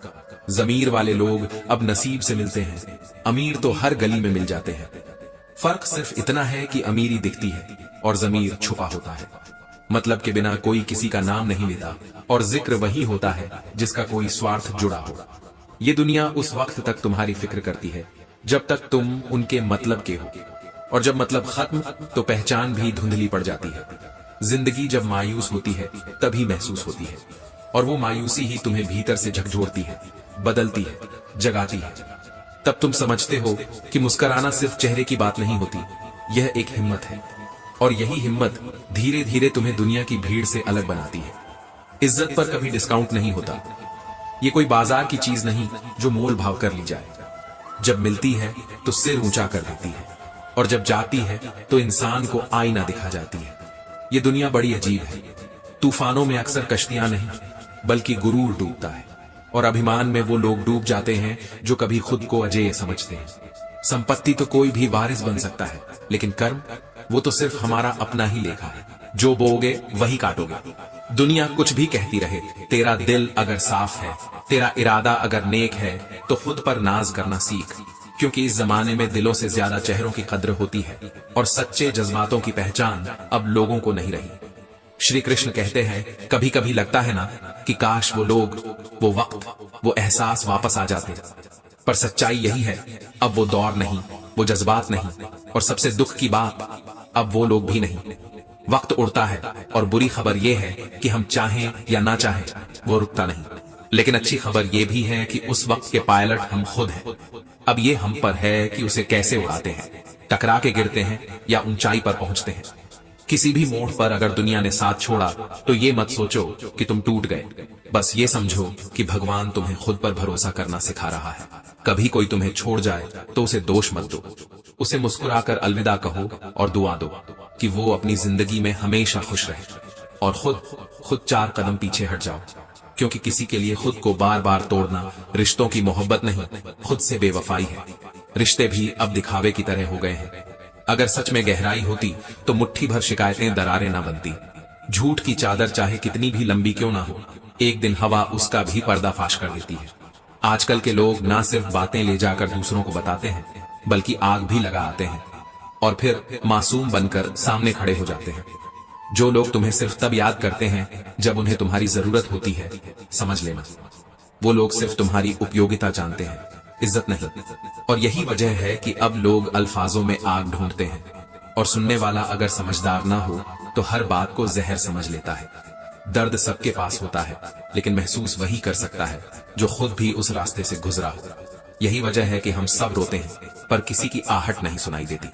जमीर वाले लोग अब नसीब से मिलते हैं, अमीर तो हर गली में मिल जाते हैं। फर्क सिर्फ इतना है कि अमीरी दिखती है और जमीर छुपा होता है। मतलब के बिना कोई किसी का नाम नहीं लेता, और जिक्र वही होता है जिसका कोई स्वार्थ जुड़ा हो। ये दुनिया उस वक्त तक तुम्हारी फिक्र करती है जब तक तुम उनके मतलब के हो, और जब मतलब खत्म तो पहचान भी धुंधली पड़ जाती है। जिंदगी जब मायूस होती है तभी महसूस होती है, और वो मायूसी ही तुम्हें भीतर से झकझोरती है, बदलती है, जगाती है। तब तुम समझते हो कि मुस्कुराना सिर्फ चेहरे की बात नहीं होती, यह एक हिम्मत है, और यही हिम्मत धीरे धीरे तुम्हें दुनिया की भीड़ से अलग बनाती है। इज्जत पर कभी डिस्काउंट नहीं होता। ये कोई बाजार की चीज नहीं जो मोल भाव कर ली जाए। जब मिलती है तो सिर ऊंचा कर देती है, और जब जाती है तो इंसान को आईना दिखा जाती है। ये दुनिया बड़ी अजीब है। तूफानों में अक्सर कश्तियां नहीं, बल्कि गुरूर डूबता है, और अभिमान में वो लोग डूब जाते हैं जो कभी खुद को अजेय समझते हैं। संपत्ति तो कोई भी वारिस बन सकता है, लेकिन कर्म, वो तो सिर्फ हमारा अपना ही लेखा है। जो बोओगे वही काटोगे। दुनिया कुछ भी कहती रहे, तेरा दिल अगर साफ है, तेरा इरादा अगर नेक है, तो खुद पर नाज करना सीख। क्योंकि इस जमाने में दिलों से ज्यादा चेहरों की कद्र होती है, और सच्चे जज्बातों की पहचान अब लोगों को नहीं रही। श्री कृष्ण कहते हैं, कभी कभी लगता है ना कि काश वो लोग, वो वक्त, वो एहसास वापस आ जाते। पर सच्चाई यही है, अब वो दौर नहीं, वो जज्बात नहीं, और सबसे दुख की बात, अब वो लोग भी नहीं। वक्त उड़ता है, और बुरी खबर ये है कि हम चाहें या ना चाहें वो रुकता नहीं। लेकिन अच्छी खबर ये भी है कि उस वक्त के पायलट हम खुद हैं। अब ये हम पर है कि उसे कैसे उड़ाते हैं, टकरा के गिरते हैं या ऊंचाई पर पहुंचते हैं। किसी भी मोड़ पर अगर दुनिया ने साथ छोड़ा तो ये मत सोचो कि तुम टूट गए, बस ये समझो कि भगवान तुम्हें खुद पर भरोसा करना सिखा रहा है। कभी कोई तुम्हें छोड़ जाए तो उसे दोष मत दो, उसे मुस्कुराकर अलविदा कहो और दुआ दो कि वो अपनी जिंदगी में हमेशा खुश रहे। और खुद 4 कदम पीछे हट जाओ, क्योंकि किसी के लिए खुद को बार बार तोड़ना रिश्तों की मोहब्बत नहीं, खुद से बेवफाई है। रिश्ते भी अब दिखावे की तरह हो गए हैं। अगर सच में गहराई होती तो मुट्ठी भर शिकायतें दरारें ना बनती। झूठ की चादर चाहे कितनी भी लंबी क्यों ना हो, एक दिन हवा उसका भी पर्दाफाश कर देती है। आजकल के लोग ना सिर्फ बातें ले जाकर दूसरों को बताते हैं, बल्कि आग भी लगा आते हैं, और फिर मासूम बनकर सामने खड़े हो जाते हैं। जो लोग तुम्हें सिर्फ तब याद करते हैं जब उन्हें तुम्हारी जरूरत होती है, समझ लेना वो लोग सिर्फ तुम्हारी उपयोगिता जानते हैं। इज्जत नहीं। और यही वजह है कि अब लोग अल्फाजों में आग ढूंढते हैं, और सुनने वाला अगर समझदार ना हो तो हर बात को जहर समझ लेता है। दर्द सबके पास होता है, लेकिन महसूस वही कर सकता है जो खुद भी उस रास्ते से गुजरा हो। यही वजह है कि हम सब रोते हैं, पर किसी की आहट नहीं सुनाई देती।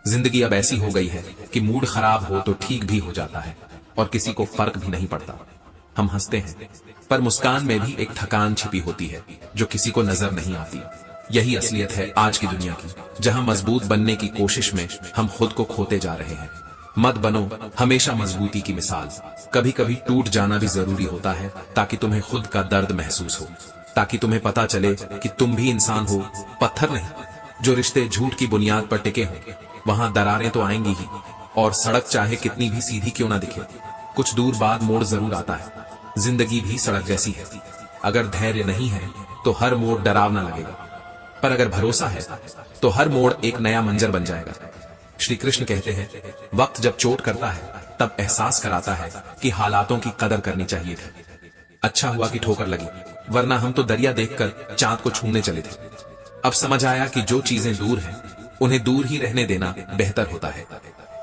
जिंदगी अब ऐसी हो गई है कि मूड खराब हो तो ठीक भी हो जाता है, और किसी को फर्क भी नहीं पड़ता। हम हंसते हैं, पर मुस्कान में भी एक थकान छिपी होती है जो किसी को नजर नहीं आती। यही असलियत है आज की दुनिया की, जहां मजबूत बनने की कोशिश में हम खुद को खोते जा रहे हैं। मत बनो हमेशा मजबूती की मिसाल। कभी कभी टूट जाना भी जरूरी होता है, ताकि तुम्हें खुद का दर्द महसूस हो, ताकि तुम्हें पता चले कि तुम भी इंसान हो, पत्थर नहीं। जो रिश्ते झूठ की बुनियाद पर टिके हों, वहां दरारें तो आएंगी ही, और सड़क चाहे कितनी भी सीधी क्यों ना दिखे, कुछ दूर बाद मोड़ जरूर आता है। जिंदगी भी सड़क जैसी है। अगर धैर्य नहीं है तो हर मोड़ डरावना लगेगा, पर अगर भरोसा है तो हर मोड़ एक नया मंजर बन जाएगा। श्री कृष्ण कहते हैं, वक्त जब चोट करता है तब एहसास कराता है कि हालातों की कदर करनी चाहिए थी। अच्छा हुआ कि ठोकर लगी, वरना हम तो दरिया देखकर चांद को छूने चले थे। अब समझ आया कि जो चीजें दूर हैं उन्हें दूर ही रहने देना बेहतर होता है।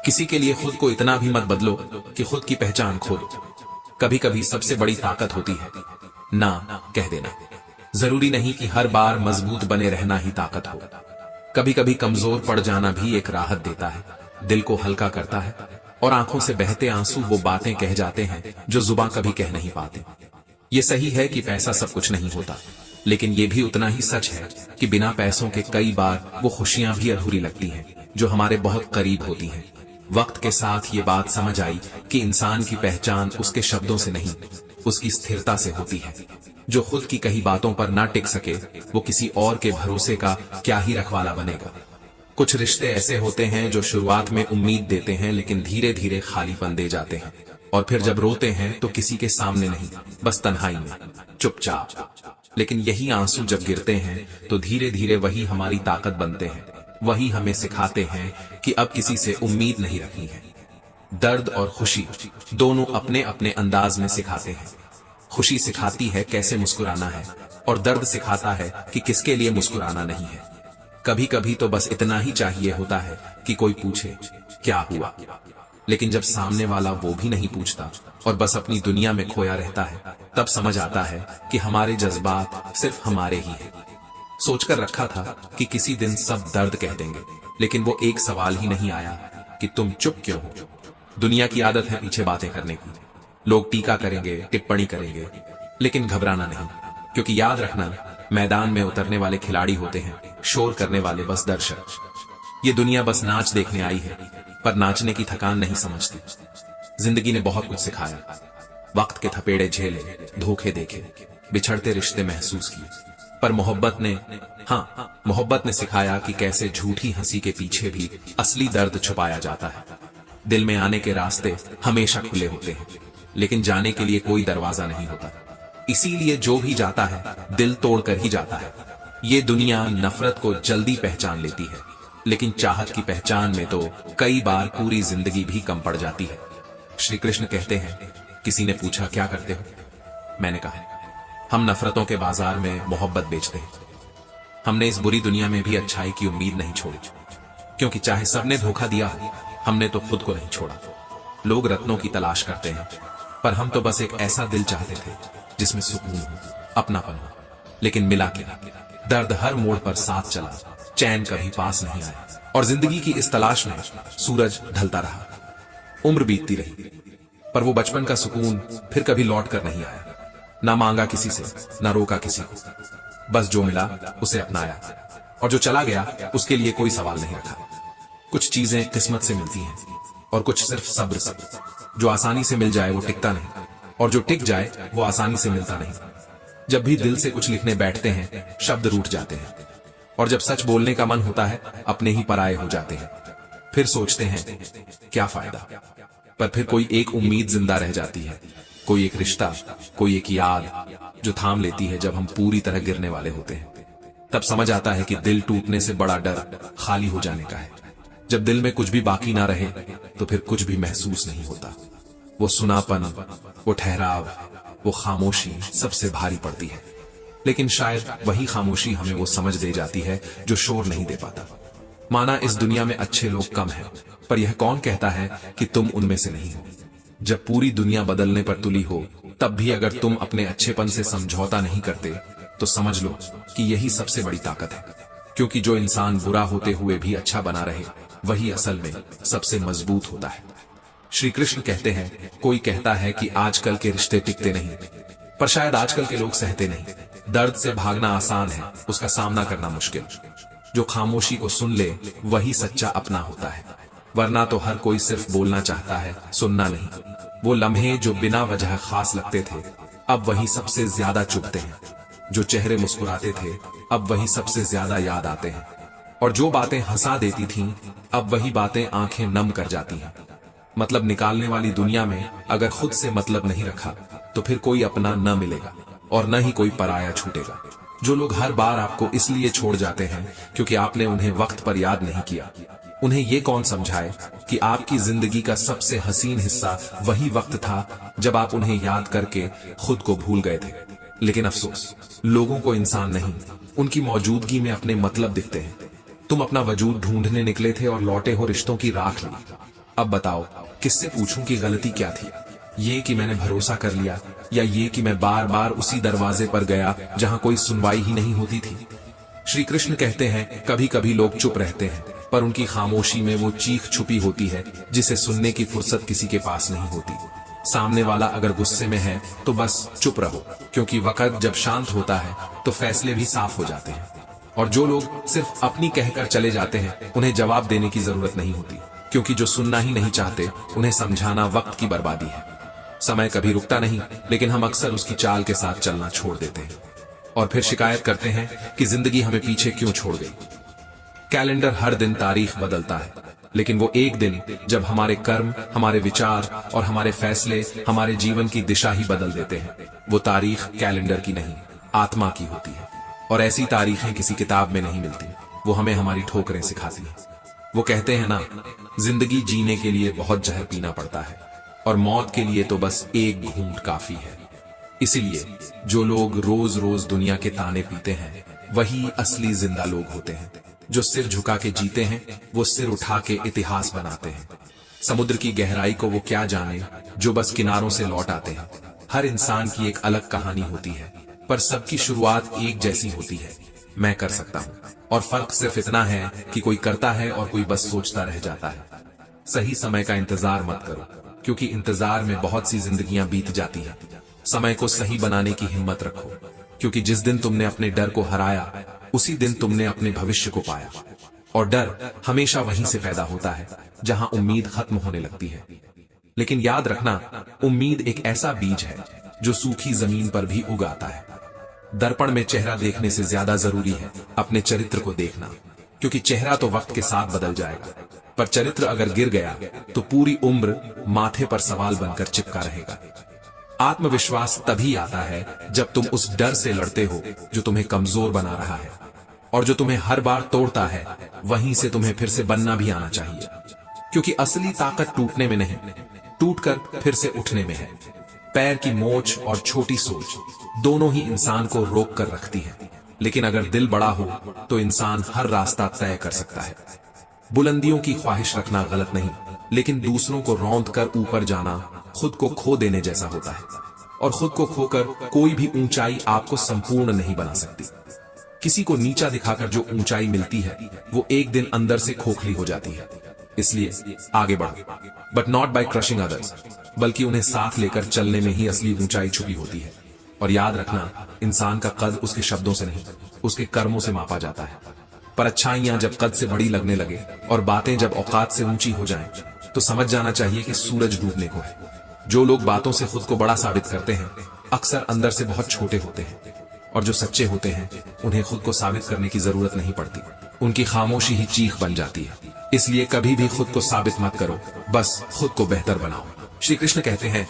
किसी के लिए खुद को इतना भी मत बदलो कि खुद की पहचान खो दो। कभी कभी सबसे बड़ी ताकत होती है ना कह देना। जरूरी नहीं कि हर बार मजबूत बने रहना ही ताकत हो। कभी कभी कमजोर पड़ जाना भी एक राहत देता है, दिल को हल्का करता है, और आंखों से बहते आंसू वो बातें कह जाते हैं जो जुबां कभी कह नहीं पाते। ये सही है कि पैसा सब कुछ नहीं होता, लेकिन ये भी उतना ही सच है कि बिना पैसों के कई बार वो खुशियां भी अधूरी लगती हैं जो हमारे बहुत करीब होती हैं। वक्त के साथ ये बात समझ आई कि इंसान की पहचान उसके शब्दों से नहीं, उसकी स्थिरता से होती है। जो खुद की कही बातों पर ना टिक सके वो किसी और के भरोसे का क्या ही रखवाला बनेगा। कुछ रिश्ते ऐसे होते हैं जो शुरुआत में उम्मीद देते हैं, लेकिन धीरे धीरे खालीपन दे जाते हैं, और फिर जब रोते हैं तो किसी के सामने नहीं, बस तन्हाई में चुपचाप। लेकिन यही आंसू जब गिरते हैं तो धीरे धीरे वही हमारी ताकत बनते हैं, वही हमें सिखाते हैं कि अब किसी से उम्मीद नहीं रखनी है। दर्द और खुशी दोनों अपने अपने अंदाज में सिखाते हैं। खुशी सिखाती है कैसे मुस्कुराना है, और दर्द सिखाता है कि किसके लिए मुस्कुराना नहीं है। कभी कभी तो बस इतना ही चाहिए होता है कि कोई पूछे क्या हुआ, लेकिन जब सामने वाला वो भी नहीं पूछता और बस अपनी दुनिया में खोया रहता है, तब समझ आता है कि हमारे जज्बात सिर्फ हमारे ही हैं। सोचकर रखा था कि किसी दिन सब दर्द कह देंगे, लेकिन वो एक सवाल ही नहीं आया कि तुम चुप क्यों हो। दुनिया की आदत है पीछे बातें करने की। लोग टीका करेंगे, टिप्पणी करेंगे, लेकिन घबराना नहीं, क्योंकि याद रखना, मैदान में उतरने वाले खिलाड़ी होते हैं, शोर करने वाले बस दर्शक। ये दुनिया बस नाच देखने आई है, पर नाचने की थकान नहीं समझती। जिंदगी ने बहुत कुछ सिखाया, वक्त के थपेड़े झेले, धोखे देखे, बिछड़ते रिश्ते महसूस किए, पर मोहब्बत ने सिखाया कि कैसे झूठी हंसी के पीछे भी असली दर्द छुपाया जाता है। दिल में आने के रास्ते हमेशा खुले होते हैं, लेकिन जाने के लिए कोई दरवाजा नहीं होता। इसीलिए जो भी जाता है दिल तोड़कर ही जाता है। ये दुनिया नफरत को जल्दी पहचान लेती है, लेकिन चाहत की पहचान में तो कई बार पूरी जिंदगी भी कम पड़ जाती है। श्री कृष्ण कहते हैं, किसी ने पूछा क्या करते हो? मैंने कहा, हम नफरतों के बाजार में मोहब्बत बेचते हैं। हमने इस बुरी दुनिया में भी अच्छाई की उम्मीद नहीं छोड़ी, क्योंकि चाहे सबने धोखा दिया, हमने तो खुद को नहीं छोड़ा। लोग रत्नों की तलाश करते हैं, पर हम तो बस एक ऐसा दिल चाहते थे जिसमें सुकून हो, अपनापन हो, लेकिन मिला क्या? दर्द हर मोड़ पर साथ चला, चैन कभी पास नहीं आया, और जिंदगी की इस तलाश में सूरज ढलता रहा। उम्र बीतती रही, पर वो बचपन का सुकून फिर कभी लौट कर नहीं आया। ना मांगा किसी से, ना रोका किसी को, बस जो मिला उसे अपनाया, और जो चला गया उसके लिए कोई सवाल नहीं रखा। कुछ चीजें किस्मत से मिलती हैं, और कुछ सिर्फ सब्र से। जो आसानी से मिल जाए वो टिकता नहीं, और जो टिक जाए वो आसानी से मिलता नहीं। जब भी दिल से कुछ लिखने बैठते हैं, शब्द रूठ जाते हैं, और जब सच बोलने का मन होता है, अपने ही पराये हो जाते हैं। फिर सोचते हैं क्या फायदा, पर फिर कोई एक उम्मीद जिंदा रह जाती है, कोई एक रिश्ता, कोई एक याद जो थाम लेती है जब हम पूरी तरह गिरने वाले होते हैं। तब समझ आता है कि दिल टूटने से बड़ा डर खाली हो जाने का है। जब दिल में कुछ भी बाकी ना रहे तो फिर कुछ भी महसूस नहीं होता। वो सुनापन, वो ठहराव, वो खामोशी सबसे भारी पड़ती है। लेकिन शायद वही खामोशी हमें वो समझ दे जाती है जो शोर नहीं दे पाता। माना इस दुनिया में अच्छे लोग कम हैं, पर यह कौन कहता है कि तुम उनमें से नहीं हो। जब पूरी दुनिया बदलने पर तुली हो, तब भी अगर तुम अपने अच्छेपन से समझौता नहीं करते, तो समझ लो कि यही सबसे बड़ी ताकत है। क्योंकि जो इंसान बुरा होते हुए भी अच्छा बना रहे, वही असल में सबसे मजबूत होता है। श्री कृष्ण कहते हैं, कोई कहता है कि आजकल के रिश्ते टिकते नहीं, पर शायद आजकल के लोग सहते नहीं। दर्द से भागना आसान है, उसका सामना करना मुश्किल। जो खामोशी को सुन ले, वही सच्चा अपना होता है। वरना तो हर कोई सिर्फ बोलना चाहता है, सुनना नहीं। वो लम्हे जो बिना वजह खास लगते थे, अब वही सबसे ज्यादा चुभते हैं। जो चेहरे मुस्कुराते थे, अब वही सबसे ज्यादा याद आते हैं। और जो बातें हंसा देती थीं, अब वही बातें आंखें नम कर जाती हैं। मतलब निकालने वाली दुनिया में अगर खुद से मतलब नहीं रखा, तो फिर कोई अपना न मिलेगा और न ही कोई पराया छूटेगा। जो लोग हर बार आपको इसलिए छोड़ जाते हैं क्योंकि आपने उन्हें वक्त पर याद नहीं किया, उन्हें ये कौन समझाए कि आपकी जिंदगी का सबसे हसीन हिस्सा वही वक्त था जब आप उन्हें याद करके खुद को भूल गए थे। लेकिन अफसोस, लोगों को इंसान नहीं, उनकी मौजूदगी में अपने मतलब दिखते हैं। तुम अपना वजूद ढूंढने निकले थे और लौटे हो रिश्तों की राख ली। अब बताओ, किससे पूछूं कि गलती क्या थी? ये कि मैंने भरोसा कर लिया, या ये कि मैं बार बार उसी दरवाजे पर गया जहां कोई सुनवाई ही नहीं होती थी? श्री कृष्ण कहते हैं, कभी कभी लोग चुप रहते हैं, पर उनकी खामोशी में वो चीख छुपी होती है जिसे सुनने की फुर्सत किसी के पास नहीं होती। सामने वाला अगर गुस्से में है तो बस चुप रहो, क्योंकि वक्त जब शांत होता है तो फैसले भी साफ हो जाते हैं। और जो लोग सिर्फ अपनी कहकर चले जाते हैं, उन्हें जवाब देने की जरूरत नहीं होती, क्योंकि जो सुनना ही नहीं चाहते, उन्हें समझाना वक्त की बर्बादी है। समय कभी रुकता नहीं, लेकिन हम अक्सर उसकी चाल के साथ चलना छोड़ देते हैं और फिर शिकायत करते हैं कि जिंदगी हमें पीछे क्यों छोड़ गई। कैलेंडर हर दिन तारीख बदलता है, लेकिन वो एक दिन जब हमारे कर्म, हमारे विचार और हमारे फैसले हमारे जीवन की दिशा ही बदल देते हैं, वो तारीख कैलेंडर की नहीं, आत्मा की होती है। और ऐसी तारीखें किसी किताब में नहीं मिलती, वो हमें हमारी ठोकरें सिखाती हैं। वो कहते हैं ना, जिंदगी जीने के लिए बहुत जहर पीना पड़ता है और मौत के लिए तो बस एक घूंट काफी है। इसीलिए जो लोग रोज रोज दुनिया के ताने पीते हैं, वही असली जिंदा लोग होते हैं। जो सिर झुका के जीते हैं, वो सिर उठा के इतिहास बनाते हैं। समुद्र की गहराई को वो क्या जाने जो बस किनारों से लौट आते हैं। हर इंसान की एक अलग कहानी होती है, पर सबकी शुरुआत एक जैसी होती है, मैं कर सकता हूँ। और फर्क सिर्फ इतना है कि कोई करता है और कोई बस सोचता रह जाता है। सही समय का इंतजार मत करो, क्योंकि इंतजार में बहुत सी जिंदगियां बीत जाती हैं। समय को सही बनाने की हिम्मत रखो, क्योंकि जिस दिन तुमने अपने डर को हराया, उसी दिन तुमने अपने भविष्य को पाया। और डर हमेशा वहीं से पैदा होता है जहां उम्मीद खत्म होने लगती है। लेकिन याद रखना, उम्मीद एक ऐसा बीज है जो सूखी जमीन पर भी उगाता है। दर्पण में चेहरा देखने से ज्यादा जरूरी है अपने चरित्र को देखना, क्योंकि चेहरा तो वक्त के साथ बदल जाएगा, पर चरित्र अगर गिर गया तो पूरी उम्र माथे पर सवाल बनकर चिपका रहेगा। आत्मविश्वास तभी आता है जब तुम उस डर से लड़ते हो जो तुम्हें कमजोर बना रहा है, और जो तुम्हें हर बार तोड़ता है, वहीं से तुम्हें फिर से बनना भी आना चाहिए। क्योंकि असली ताकत टूटने में नहीं, टूटकर फिर से उठने में है। पैर की मोच और छोटी सोच दोनों ही इंसान को रोक कर रखती है, लेकिन अगर दिल बड़ा हो तो इंसान हर रास्ता तय कर सकता है। बुलंदियों की ख्वाहिश रखना गलत नहीं, लेकिन दूसरों को रौंद कर ऊपर जाना खुद को खो देने जैसा होता है। और खुद को खोकर कोई भी ऊंचाई आपको संपूर्ण नहीं बना सकती। किसी को नीचा दिखाकर जो ऊंचाई मिलती है, वो एक दिन अंदर से खोखली हो जाती है। इसलिए आगे बढ़ो, but not by crushing others, बल्कि उन्हें साथ लेकर चलने में ही असली ऊंचाई छुपी होती है। और याद रखना, इंसान का कद उसके शब्दों से नहीं, उसके कर्मों से मापा जाता है। पर अच्छाइयां जब कद से बड़ी लगने लगे और बातें जब औकात से ऊंची हो जाएं, तो समझ जाना चाहिए कि सूरज डूबने को है। जो लोग बातों से खुद को बड़ा साबित करते हैं, अक्सर अंदर से बहुत छोटे होते हैं। और जो सच्चे होते हैं, उन्हें खुद को साबित करने की जरूरत नहीं पड़ती, उनकी खामोशी ही चीख बन जाती है। इसलिए कभी भी खुद को साबित मत करो, बस खुद को बेहतर बनाओ। श्री कृष्ण कहते हैं,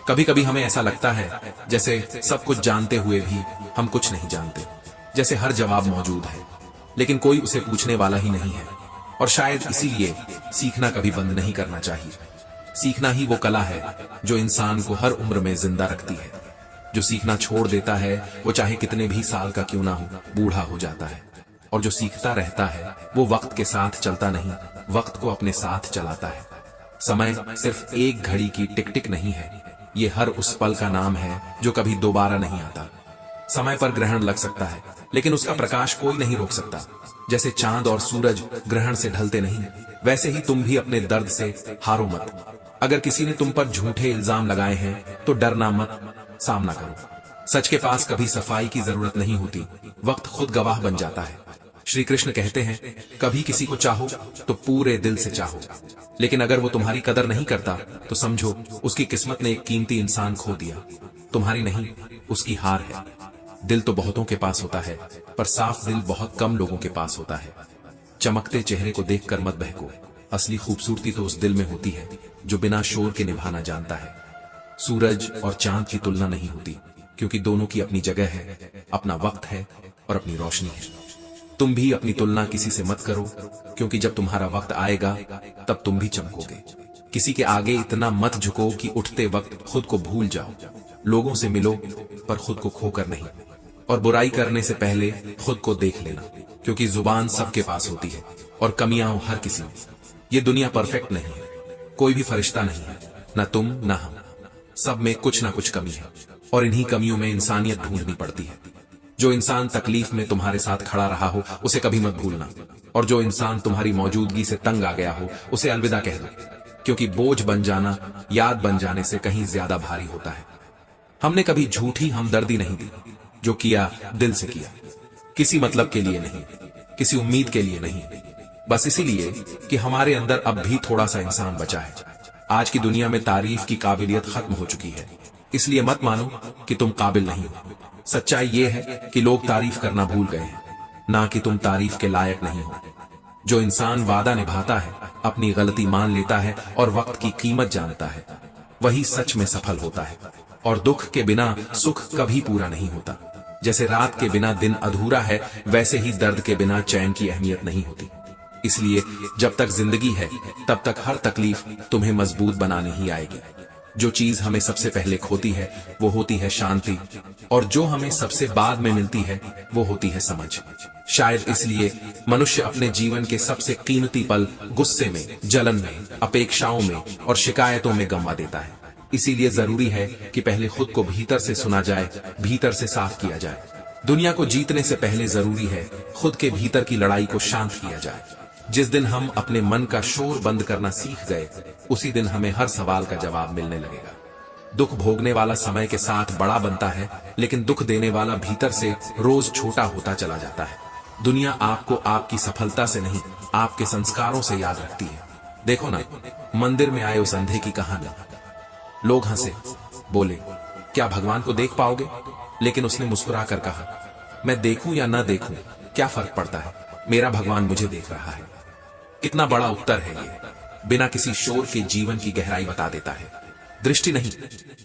कभी कभी हमें ऐसा लगता है जैसे सब कुछ जानते हुए भी हम कुछ नहीं जानते, जैसे हर जवाब मौजूद है, लेकिन कोई उसे पूछने वाला ही नहीं है। और शायद इसीलिए सीखना कभी बंद नहीं करना चाहिए। सीखना ही वो कला है जो इंसान को हर उम्र में जिंदा रखती है। जो सीखना छोड़ देता है वो चाहे कितने भी साल का क्यों ना हो, बूढ़ा हो जाता है। और जो सीखता रहता है वो वक्त के साथ चलता नहीं, वक्त को अपने साथ चलाता है। समय सिर्फ एक घड़ी की टिक टिक नहीं है, ये हर उस पल का नाम है जो कभी दोबारा नहीं आता। समय पर ग्रहण लग सकता है, लेकिन उसका प्रकाश कोई नहीं रोक सकता। जैसे चांद और सूरज ग्रहण से ढलते नहीं, वैसे ही तुम भी अपने दर्द से हारो मत। अगर किसी ने तुम पर झूठे इल्जाम लगाए हैं तो डरना मत, सामना करो। सच के पास कभी सफाई की जरूरत नहीं होती, वक्त खुद गवाह बन जाता है। श्री कृष्ण कहते हैं, कभी किसी को चाहो तो पूरे दिल से चाहो, लेकिन अगर वो तुम्हारी कदर नहीं करता तो समझो उसकी किस्मत ने एक कीमती इंसान खो दिया। तुम्हारी नहीं, उसकी हार है। दिल तो बहुतों के पास होता है, पर साफ दिल बहुत कम लोगों के पास होता है। चमकते चेहरे को देखकर मत बहको, असली खूबसूरती तो उस दिल में होती है जो बिना शोर के निभाना जानता है। सूरज और चांद की तुलना नहीं होती, क्योंकि दोनों की अपनी जगह है, अपना वक्त है और अपनी रोशनी है। तुम भी अपनी तुलना किसी से मत करो, क्योंकि जब तुम्हारा वक्त आएगा तब तुम भी चमकोगे। किसी के आगे इतना मत झुको कि उठते वक्त खुद को भूल जाओ। लोगों से मिलो पर खुद को खोकर नहीं, और बुराई करने से पहले खुद को देख लेना, क्योंकि जुबान सबके पास होती है और कमियां हर किसी में। ये दुनिया परफेक्ट नहीं है, कोई भी फरिश्ता नहीं है, न तुम न हम, सब में कुछ ना कुछ कमी है, और इन्हीं कमियों में इंसानियत ढूंढनी पड़ती है। जो इंसान तकलीफ में तुम्हारे साथ खड़ा रहा हो उसे कभी मत भूलना, और जो इंसान तुम्हारी मौजूदगी से तंग आ गया हो उसे अलविदा कह दो, क्योंकि बोझ बन जाना याद बन जाने से कहीं ज्यादा भारी होता है। हमने कभी झूठी हमदर्दी नहीं दी, जो किया दिल से किया, किसी मतलब के लिए नहीं, किसी उम्मीद के लिए नहीं, बस इसीलिए कि हमारे अंदर अब भी थोड़ा सा इंसान बचा है। आज की दुनिया में तारीफ की काबिलियत खत्म हो चुकी है, इसलिए मत मानो कि तुम काबिल नहीं हो। सच्चाई ये है कि लोग तारीफ करना भूल गए हैं, ना कि तुम तारीफ के लायक नहीं हो। जो इंसान वादा निभाता है, अपनी गलती मान लेता है और वक्त की कीमत जानता है, वही सच में सफल होता है। और दुख के बिना सुख कभी पूरा नहीं होता। जैसे रात के बिना दिन अधूरा है, वैसे ही दर्द के बिना चैन की अहमियत नहीं होती। इसलिए जब तक जिंदगी है तब तक हर तकलीफ तुम्हें मजबूत बनाने ही आएगी। जो चीज हमें सबसे पहले खोती है वो होती है शांति, और जो हमें सबसे बाद में मिलती है वो होती है समझ। शायद इसलिए मनुष्य अपने जीवन के सबसे कीमती पल गुस्से में, जलन में, अपेक्षाओं में और शिकायतों में गंवा देता है। इसीलिए जरूरी है कि पहले खुद को भीतर से सुना जाए, भीतर से साफ किया जाए। दुनिया को जीतने से पहले जरूरी है खुद के भीतर की लड़ाई को शांत किया जाए। जिस दिन हम अपने मन का शोर बंद करना सीख गए, उसी दिन हमें हर सवाल का जवाब मिलने लगेगा। दुख भोगने वाला समय के साथ बड़ा बनता है, लेकिन दुख देने वाला भीतर से रोज छोटा होता चला जाता है। दुनिया आपको आपकी सफलता से नहीं, आपके संस्कारों से याद रखती है। देखो ना, मंदिर में आए उस अंधे की कहानी। लोग हंसे, बोले, क्या भगवान को देख पाओगे? लेकिन उसने मुस्कुरा कर कहा, मैं देखूं या ना देखूं, क्या फर्क पड़ता है, मेरा भगवान मुझे देख रहा है। कितना बड़ा उत्तर है ये, बिना किसी शोर के जीवन की गहराई बता देता है। दृष्टि नहीं,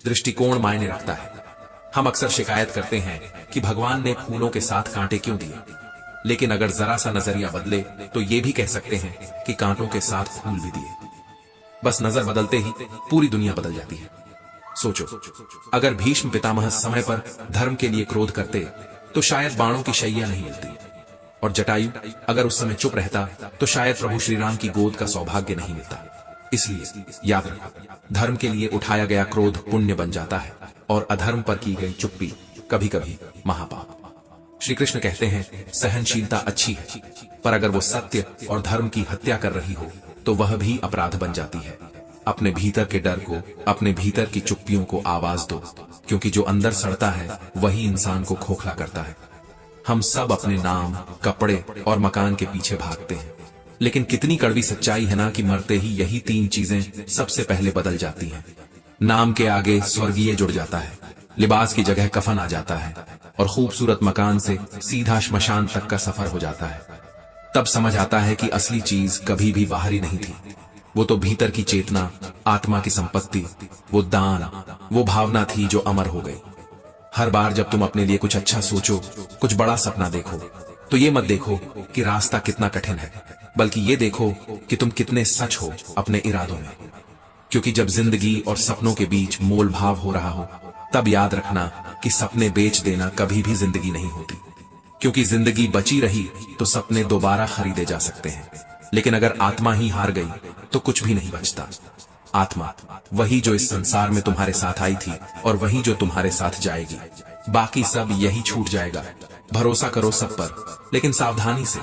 दृष्टिकोण मायने रखता है। हम अक्सर शिकायत करते हैं कि भगवान ने फूलों के साथ कांटे क्यों दिए, लेकिन अगर जरा सा नजरिया बदले तो ये भी कह सकते हैं कि कांटों के साथ फूल भी दिए। बस नजर बदलते ही पूरी दुनिया बदल जाती है। सोचो, अगर भीष्म पितामह समय पर धर्म के लिए क्रोध करते तो शायद बाणों की शैया नहीं मिलती, और जटायु अगर उस समय चुप रहता तो शायद प्रभु श्री राम की गोद का सौभाग्य नहीं मिलता। इसलिए याद रखो, धर्म के लिए उठाया गया क्रोध पुण्य बन जाता है, और अधर्म पर की गई चुप्पी कभी कभी महापाप। श्री कृष्ण कहते हैं, सहनशीलता अच्छी है, पर अगर वो सत्य और धर्म की हत्या कर रही हो तो वह भी अपराध बन जाती है। अपने भीतर के डर को, अपने भीतर की चुप्पियों को आवाज दो, क्योंकि जो अंदर सड़ता है वही इंसान को खोखला करता है। हम सब अपने नाम, कपड़े और मकान के पीछे भागते हैं, लेकिन कितनी कड़वी सच्चाई है ना कि मरते ही यही तीन चीजें सबसे पहले बदल जाती हैं। नाम के आगे स्वर्गीय जुड़ जाता है, लिबास की जगह कफन आ जाता है, और खूबसूरत मकान से सीधा श्मशान तक का सफर हो जाता है। तब समझ आता है कि असली चीज कभी भी बाहरी नहीं थी, वो तो भीतर की चेतना, आत्मा की संपत्ति, वो दान, वो भावना थी जो अमर हो गई। हर बार जब तुम अपने लिए कुछ अच्छा सोचो, कुछ बड़ा सपना देखो, तो ये मत देखो कि रास्ता कितना कठिन है, बल्कि ये देखो कि तुम कितने सच हो अपने इरादों में। क्योंकि जब जिंदगी और सपनों के बीच मोल भाव हो रहा हो, तब याद रखना कि सपने बेच देना कभी भी जिंदगी नहीं होती, क्योंकि जिंदगी बची रही तो सपने दोबारा खरीदे जा सकते हैं, लेकिन अगर आत्मा ही हार गई तो कुछ भी नहीं बचता। आत्मा वही जो इस संसार में तुम्हारे साथ आई थी और वही जो तुम्हारे साथ जाएगी, बाकी सब यही छूट जाएगा। भरोसा करो सब पर, लेकिन सावधानी से,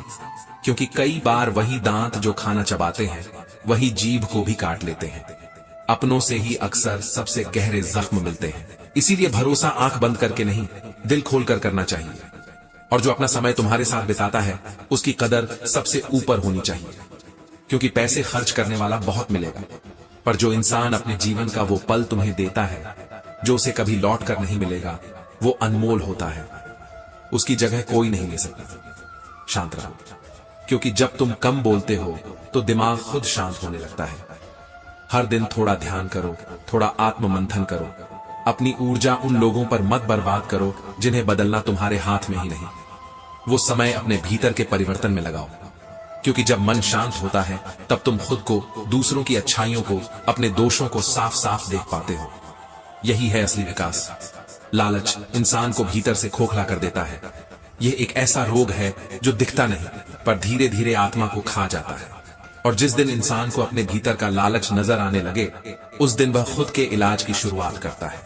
क्योंकि कई बार वही दांत जो खाना चबाते हैं वही जीभ को भी काट लेते हैं। अपनों से ही अक्सर सबसे गहरे जख्म मिलते हैं, इसीलिए भरोसा आंख बंद करके नहीं, दिल खोलकर करना चाहिए। और जो अपना समय तुम्हारे साथ बिताता है उसकी कदर सबसे ऊपर होनी चाहिए, क्योंकि पैसे खर्च करने वाला बहुत मिलेगा, पर जो इंसान अपने जीवन का वो पल तुम्हें देता है जो उसे कभी लौट कर नहीं मिलेगा, वो अनमोल होता है। उसकी जगह कोई नहीं ले सकता। शांत रहो, क्योंकि जब तुम कम बोलते हो तो दिमाग खुद शांत होने लगता है। हर दिन थोड़ा ध्यान करो, थोड़ा आत्म मंथन करो। अपनी ऊर्जा उन लोगों पर मत बर्बाद करो जिन्हें बदलना तुम्हारे हाथ में ही नहीं। वो समय अपने भीतर के परिवर्तन में लगाओ, क्योंकि जब मन शांत होता है तब तुम खुद को, दूसरों की अच्छाइयों को, अपने दोषों को साफ साफ देख पाते हो। यही है असली विकास। लालच इंसान को भीतर से खोखला कर देता है। यह एक ऐसा रोग है जो दिखता नहीं, पर धीरे धीरे आत्मा को खा जाता है। और जिस दिन इंसान को अपने भीतर का लालच नजर आने लगे, उस दिन वह खुद के इलाज की शुरुआत करता है।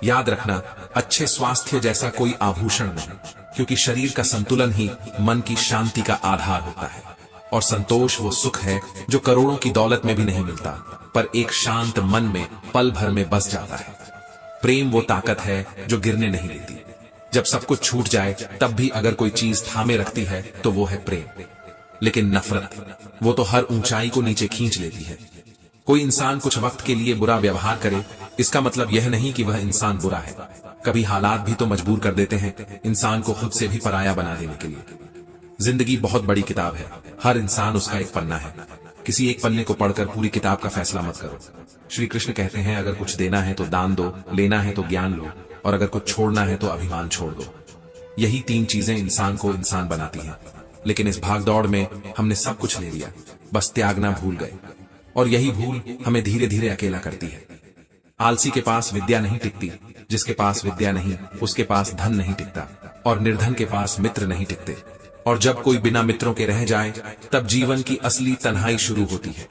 याद रखना, अच्छे स्वास्थ्य जैसा कोई आभूषण नहीं, क्योंकि शरीर का संतुलन ही मन की शांति का आधार होता है। और संतोष वो सुख है जो करोड़ों की दौलत में भी नहीं मिलता, पर एक शांत मन में पल भर में बस जाता है। प्रेम वो ताकत है जो गिरने नहीं देती। जब सब कुछ छूट जाए तब भी अगर कोई चीज थामे रखती है तो वो है प्रेम। लेकिन नफरत, वो तो हर ऊंचाई को नीचे खींच लेती है। कोई इंसान कुछ वक्त के लिए बुरा व्यवहार करे, इसका मतलब यह नहीं कि वह इंसान बुरा है। कभी हालात भी तो मजबूर कर देते हैं इंसान को खुद से भी पराया बना देने के लिए। जिंदगी बहुत बड़ी किताब है, हर इंसान उसका एक पन्ना है। किसी एक पन्ने को पढ़कर पूरी किताब का फैसला मत करो। श्री कृष्ण कहते हैं, अगर कुछ देना है तो दान दो, लेना है तो ज्ञान लो, और अगर कुछ छोड़ना है तो अभिमान छोड़ दो। यही तीन चीजें इंसान को इंसान बनाती हैं। लेकिन इस भागदौड़ में हमने सब कुछ ले लिया, बस त्यागना भूल गए, और यही भूल हमें धीरे धीरे अकेला करती है। आलसी के पास विद्या नहीं टिकती, जिसके पास विद्या नहीं उसके पास धन नहीं टिकता, और निर्धन के पास मित्र नहीं टिकते। और जब कोई बिना मित्रों के रह जाए तब जीवन की असली तन्हाई शुरू होती है।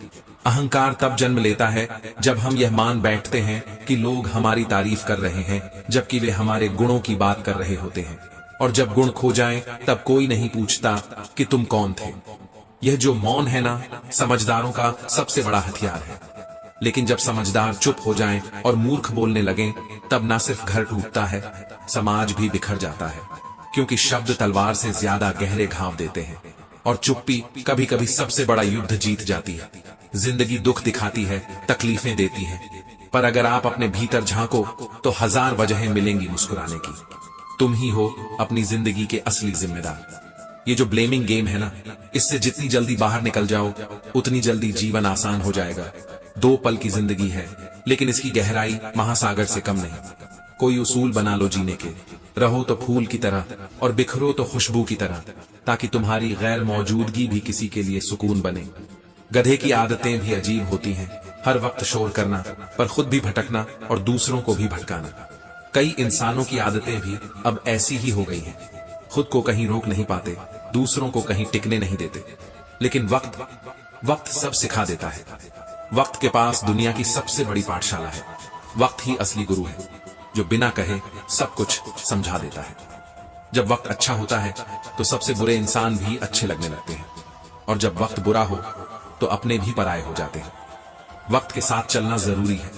अहंकार तब जन्म लेता है जब हम यह मान बैठते हैं कि लोग हमारी तारीफ कर रहे हैं, जबकि वे हमारे गुणों की बात कर रहे होते हैं। और जब गुण खो जाएं तब कोई नहीं पूछता कि तुम कौन थे। यह जो मौन है ना, समझदारों का सबसे बड़ा हथियार है। लेकिन जब समझदार चुप हो जाएं और मूर्ख बोलने लगें, तब ना सिर्फ घर टूटता है, समाज भी बिखर जाता है। क्योंकि शब्द तलवार से ज्यादा गहरे घाव देते हैं, और चुप्पी कभी कभी सबसे बड़ा युद्ध जीत जाती है। जिंदगी दुख दिखाती है, तकलीफें देती है, पर अगर आप अपने भीतर झांको तो हजार वजहें मिलेंगी मुस्कुराने की। तुम ही हो अपनी जिंदगी के असली जिम्मेदार। ये जो ब्लेमिंग गेम है ना, इससे जितनी जल्दी बाहर निकल जाओ उतनी जल्दी जीवन आसान हो जाएगा। 2 पल की जिंदगी है, लेकिन इसकी गहराई महासागर से कम नहीं। कोई उसूल बना लो जीने के, रहो तो फूल की तरह और बिखरो तो खुशबू की तरह, ताकि तुम्हारी गैर मौजूदगी भी किसी के लिए सुकून बने। गधे की आदतें भी अजीब होती हैं, हर वक्त शोर करना, पर खुद भी भटकना और दूसरों को भी भटकाना। कई इंसानों की आदतें भी अब ऐसी ही हो गई हैं, खुद को कहीं रोक नहीं पाते, दूसरों को कहीं टिकने नहीं देते। लेकिन वक्त सब सिखा देता है। वक्त के पास दुनिया की सबसे बड़ी पाठशाला है। वक्त ही असली गुरु है, जो बिना कहे सब कुछ समझा देता है। जब वक्त अच्छा होता है तो सबसे बुरे इंसान भी अच्छे लगने लगते हैं, और जब वक्त बुरा हो तो अपने भी पराये हो जाते हैं। वक्त के साथ चलना जरूरी है,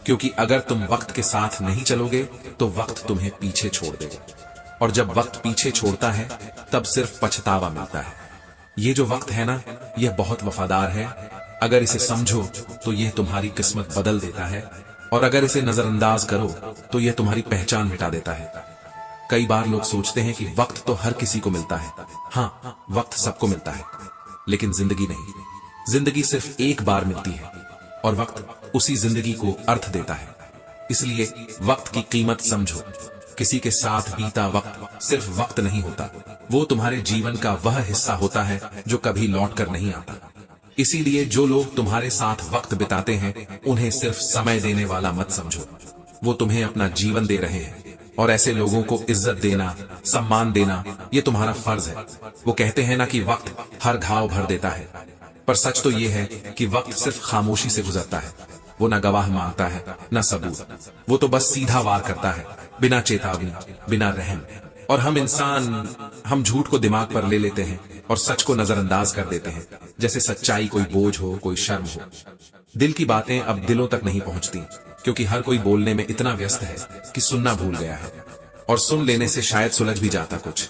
क्योंकि अगर तुम वक्त के साथ नहीं चलोगे तो वक्त तुम्हें पीछे छोड़ देगा, और जब वक्त पीछे छोड़ता है तब सिर्फ पछतावा मिलता है। ये जो वक्त है ना, यह बहुत वफादार है। अगर इसे समझो तो यह तुम्हारी किस्मत बदल देता है, और अगर इसे नजरअंदाज करो तो यह तुम्हारी पहचान मिटा देता है। कई बार लोग सोचते हैं कि वक्त तो हर किसी को मिलता है। हाँ, वक्त सबको मिलता है, लेकिन जिंदगी नहीं। जिंदगी सिर्फ एक बार मिलती है, और वक्त उसी जिंदगी को अर्थ देता है। इसलिए वक्त की कीमत समझो। किसी के साथ बीता वक्त सिर्फ वक्त नहीं होता, वो तुम्हारे जीवन का वह हिस्सा होता है जो कभी लौट कर नहीं आता। इसीलिए जो लोग तुम्हारे साथ वक्त बिताते हैं उन्हें सिर्फ समय देने वाला मत समझो, वो तुम्हें अपना जीवन दे रहे हैं, और ऐसे लोगों को इज्जत देना, सम्मान देना, ये तुम्हारा फर्ज है। वो कहते हैं ना कि वक्त हर घाव भर देता है, पर सच तो ये है कि वक्त सिर्फ खामोशी से गुजरता है। वो ना गवाह मांगता है, ना सबूत, वो तो बस सीधा वार करता है, बिना चेतावनी, बिना रहम। और हम इंसान, हम झूठ को दिमाग पर ले लेते हैं और सच को नजरअंदाज कर देते हैं, जैसे सच्चाई कोई बोझ हो, कोई शर्म हो। दिल की बातें अब दिलों तक नहीं पहुंचती, क्योंकि हर कोई बोलने में इतना व्यस्त है कि सुनना भूल गया है, और सुन लेने से शायद सुलझ भी जाता कुछ,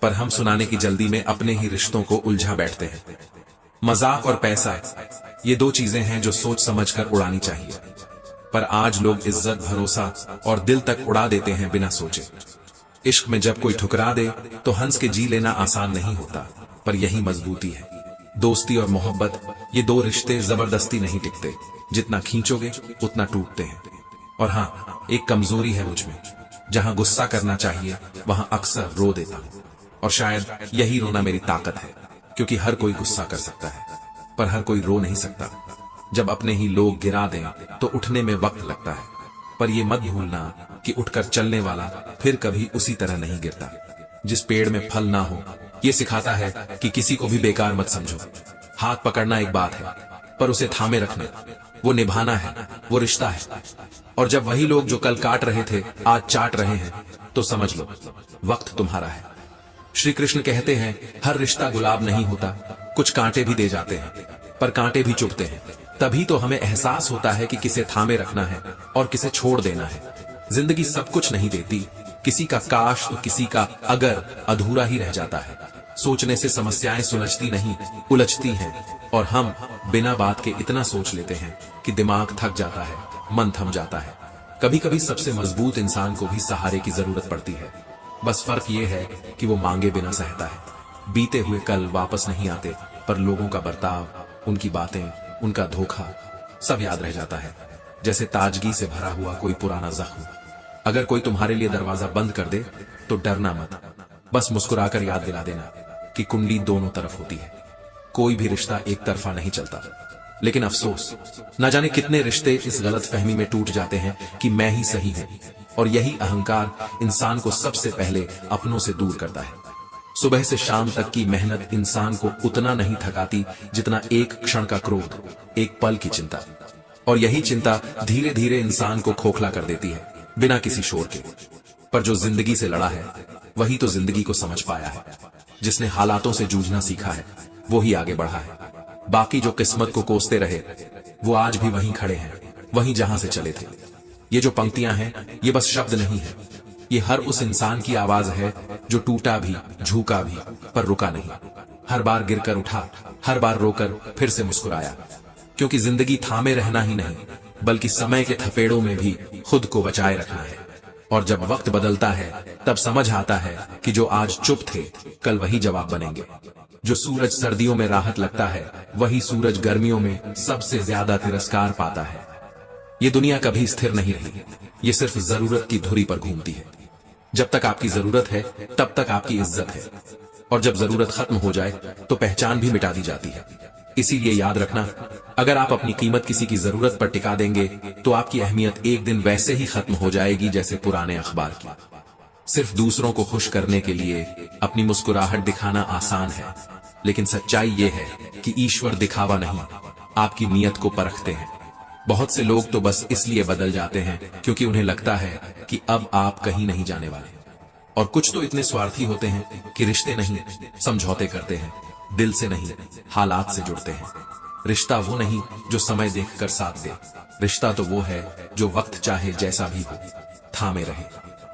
पर हम सुनाने की जल्दी में अपने ही रिश्तों को उलझा बैठते हैं। मजाक और पैसा, ये दो चीजें हैं जो सोच समझकर उड़ानी चाहिए, पर आज लोग इज्जत, भरोसा और दिल तक उड़ा देते हैं बिना सोचे। इश्क में जब कोई ठुकरा दे तो हंस के जी लेना आसान नहीं होता, पर यही मजबूती है। दोस्ती और मोहब्बत, ये दो रिश्ते जबरदस्ती नहीं टिकते, जितना खींचोगे उतना टूटते हैं। और हाँ, एक कमजोरी है मुझ में, जहां गुस्सा करना चाहिए वहां अक्सर रो देता हूं, और शायद यही रोना मेरी ताकत है, क्योंकि हर कोई गुस्सा कर सकता है, पर हर कोई रो नहीं सकता। जब अपने ही लोग गिरा दें तो उठने में वक्त लगता है, पर ये मत भूलना कि उठकर चलने वाला फिर कभी उसी तरह नहीं गिरता। जिस पेड़ में फल ना हो, ये सिखाता है कि किसी को भी बेकार मत समझो। हाथ पकड़ना एक बात है, पर उसे थामे रखना, वो निभाना है, वो रिश्ता है। और जब वही लोग जो कल काट रहे थे आज चाट रहे हैं, तो समझ लो वक्त तुम्हारा है। श्री कृष्ण कहते हैं, हर रिश्ता गुलाब नहीं होता, कुछ कांटे भी दे जाते हैं, पर कांटे भी चुभते हैं। तभी तो हमें एहसास होता है कि किसे थामे रखना है और किसे छोड़ देना है। जिंदगी सब कुछ नहीं देती, किसी का काश तो किसी का अगर अधूरा ही रह जाता है। सोचने से समस्याएं सुलझती नहीं, उलझती हैं, और हम बिना बात के इतना सोच लेते हैं कि दिमाग थक जाता है, मन थम जाता है। कभी कभी सबसे मजबूत इंसान को भी सहारे की जरूरत पड़ती है, बस फर्क ये है कि वो मांगे बिना सहता है। बीते हुए कल वापस नहीं आते, पर लोगों का बर्ताव, उनकी बातें, उनका धोखा सब याद रह जाता है, जैसे ताजगी से भरा हुआ कोई पुराना जख्म। अगर कोई तुम्हारे लिए दरवाजा बंद कर दे तो डरना मत, बस मुस्कुराकर याद दिला देना कि कुंडली दोनों तरफ होती है। कोई भी रिश्ता एक तरफा नहीं चलता, लेकिन अफसोस, न जाने कितने रिश्ते इस गलत फहमी में टूट जाते हैं कि मैं ही सही हूं, और यही अहंकार इंसान को सबसे पहले अपनों से दूर करता है। सुबह से शाम तक की मेहनत इंसान को उतना नहीं थकाती जितना एक क्षण का क्रोध, एक पल की चिंता। और यही चिंता धीरे धीरे इंसान को खोखला कर देती है, बिना किसी शोर के। पर जो जिंदगी से लड़ा है वही तो जिंदगी को समझ पाया है। जिसने हालातों से जूझना सीखा है वो ही आगे बढ़ा है। बाकी जो किस्मत को कोसते रहे वो आज भी वहीं खड़े हैं, वहीं जहां से चले थे। ये जो पंक्तियां हैं ये बस शब्द नहीं है, ये हर उस इंसान की आवाज है जो टूटा भी, झुका भी, पर रुका नहीं। हर बार गिरकर उठा, हर बार रोकर फिर से मुस्कुराया, क्योंकि जिंदगी थामे रहना ही नहीं, बल्कि समय के थपेड़ों में भी खुद को बचाए रखना है। और जब वक्त बदलता है तब समझ आता है कि जो आज चुप थे कल वही जवाब बनेंगे। जो सूरज सर्दियों में राहत लगता है वही सूरज गर्मियों में सबसे ज्यादा तिरस्कार पाता है। ये दुनिया कभी स्थिर नहीं रही, ये सिर्फ जरूरत की धुरी पर घूमती है। जब तक आपकी जरूरत है तब तक आपकी इज्जत है, और जब जरूरत खत्म हो जाए तो पहचान भी मिटा दी जाती है। इसीलिए याद रखना, अगर आप अपनी कीमत किसी की जरूरत पर टिका देंगे तो आपकी अहमियत एक दिन वैसे ही खत्म हो जाएगी जैसे पुराने अखबार की। सिर्फ दूसरों को खुश करने के लिए अपनी मुस्कुराहट दिखाना आसान है, लेकिन सच्चाई ये है कि ईश्वर दिखावा नहीं, आपकी नीयत को परखते हैं। बहुत से लोग तो बस इसलिए बदल जाते हैं क्योंकि उन्हें लगता है कि अब आप कहीं नहीं जाने वाले, और कुछ तो इतने स्वार्थी होते हैं कि रिश्ते नहीं, समझौते करते हैं, दिल से नहीं, हालात से जुड़ते हैं। रिश्ता वो नहीं जो समय देखकर साथ दे, रिश्ता तो वो है जो वक्त चाहे जैसा भी हो थामे रहे,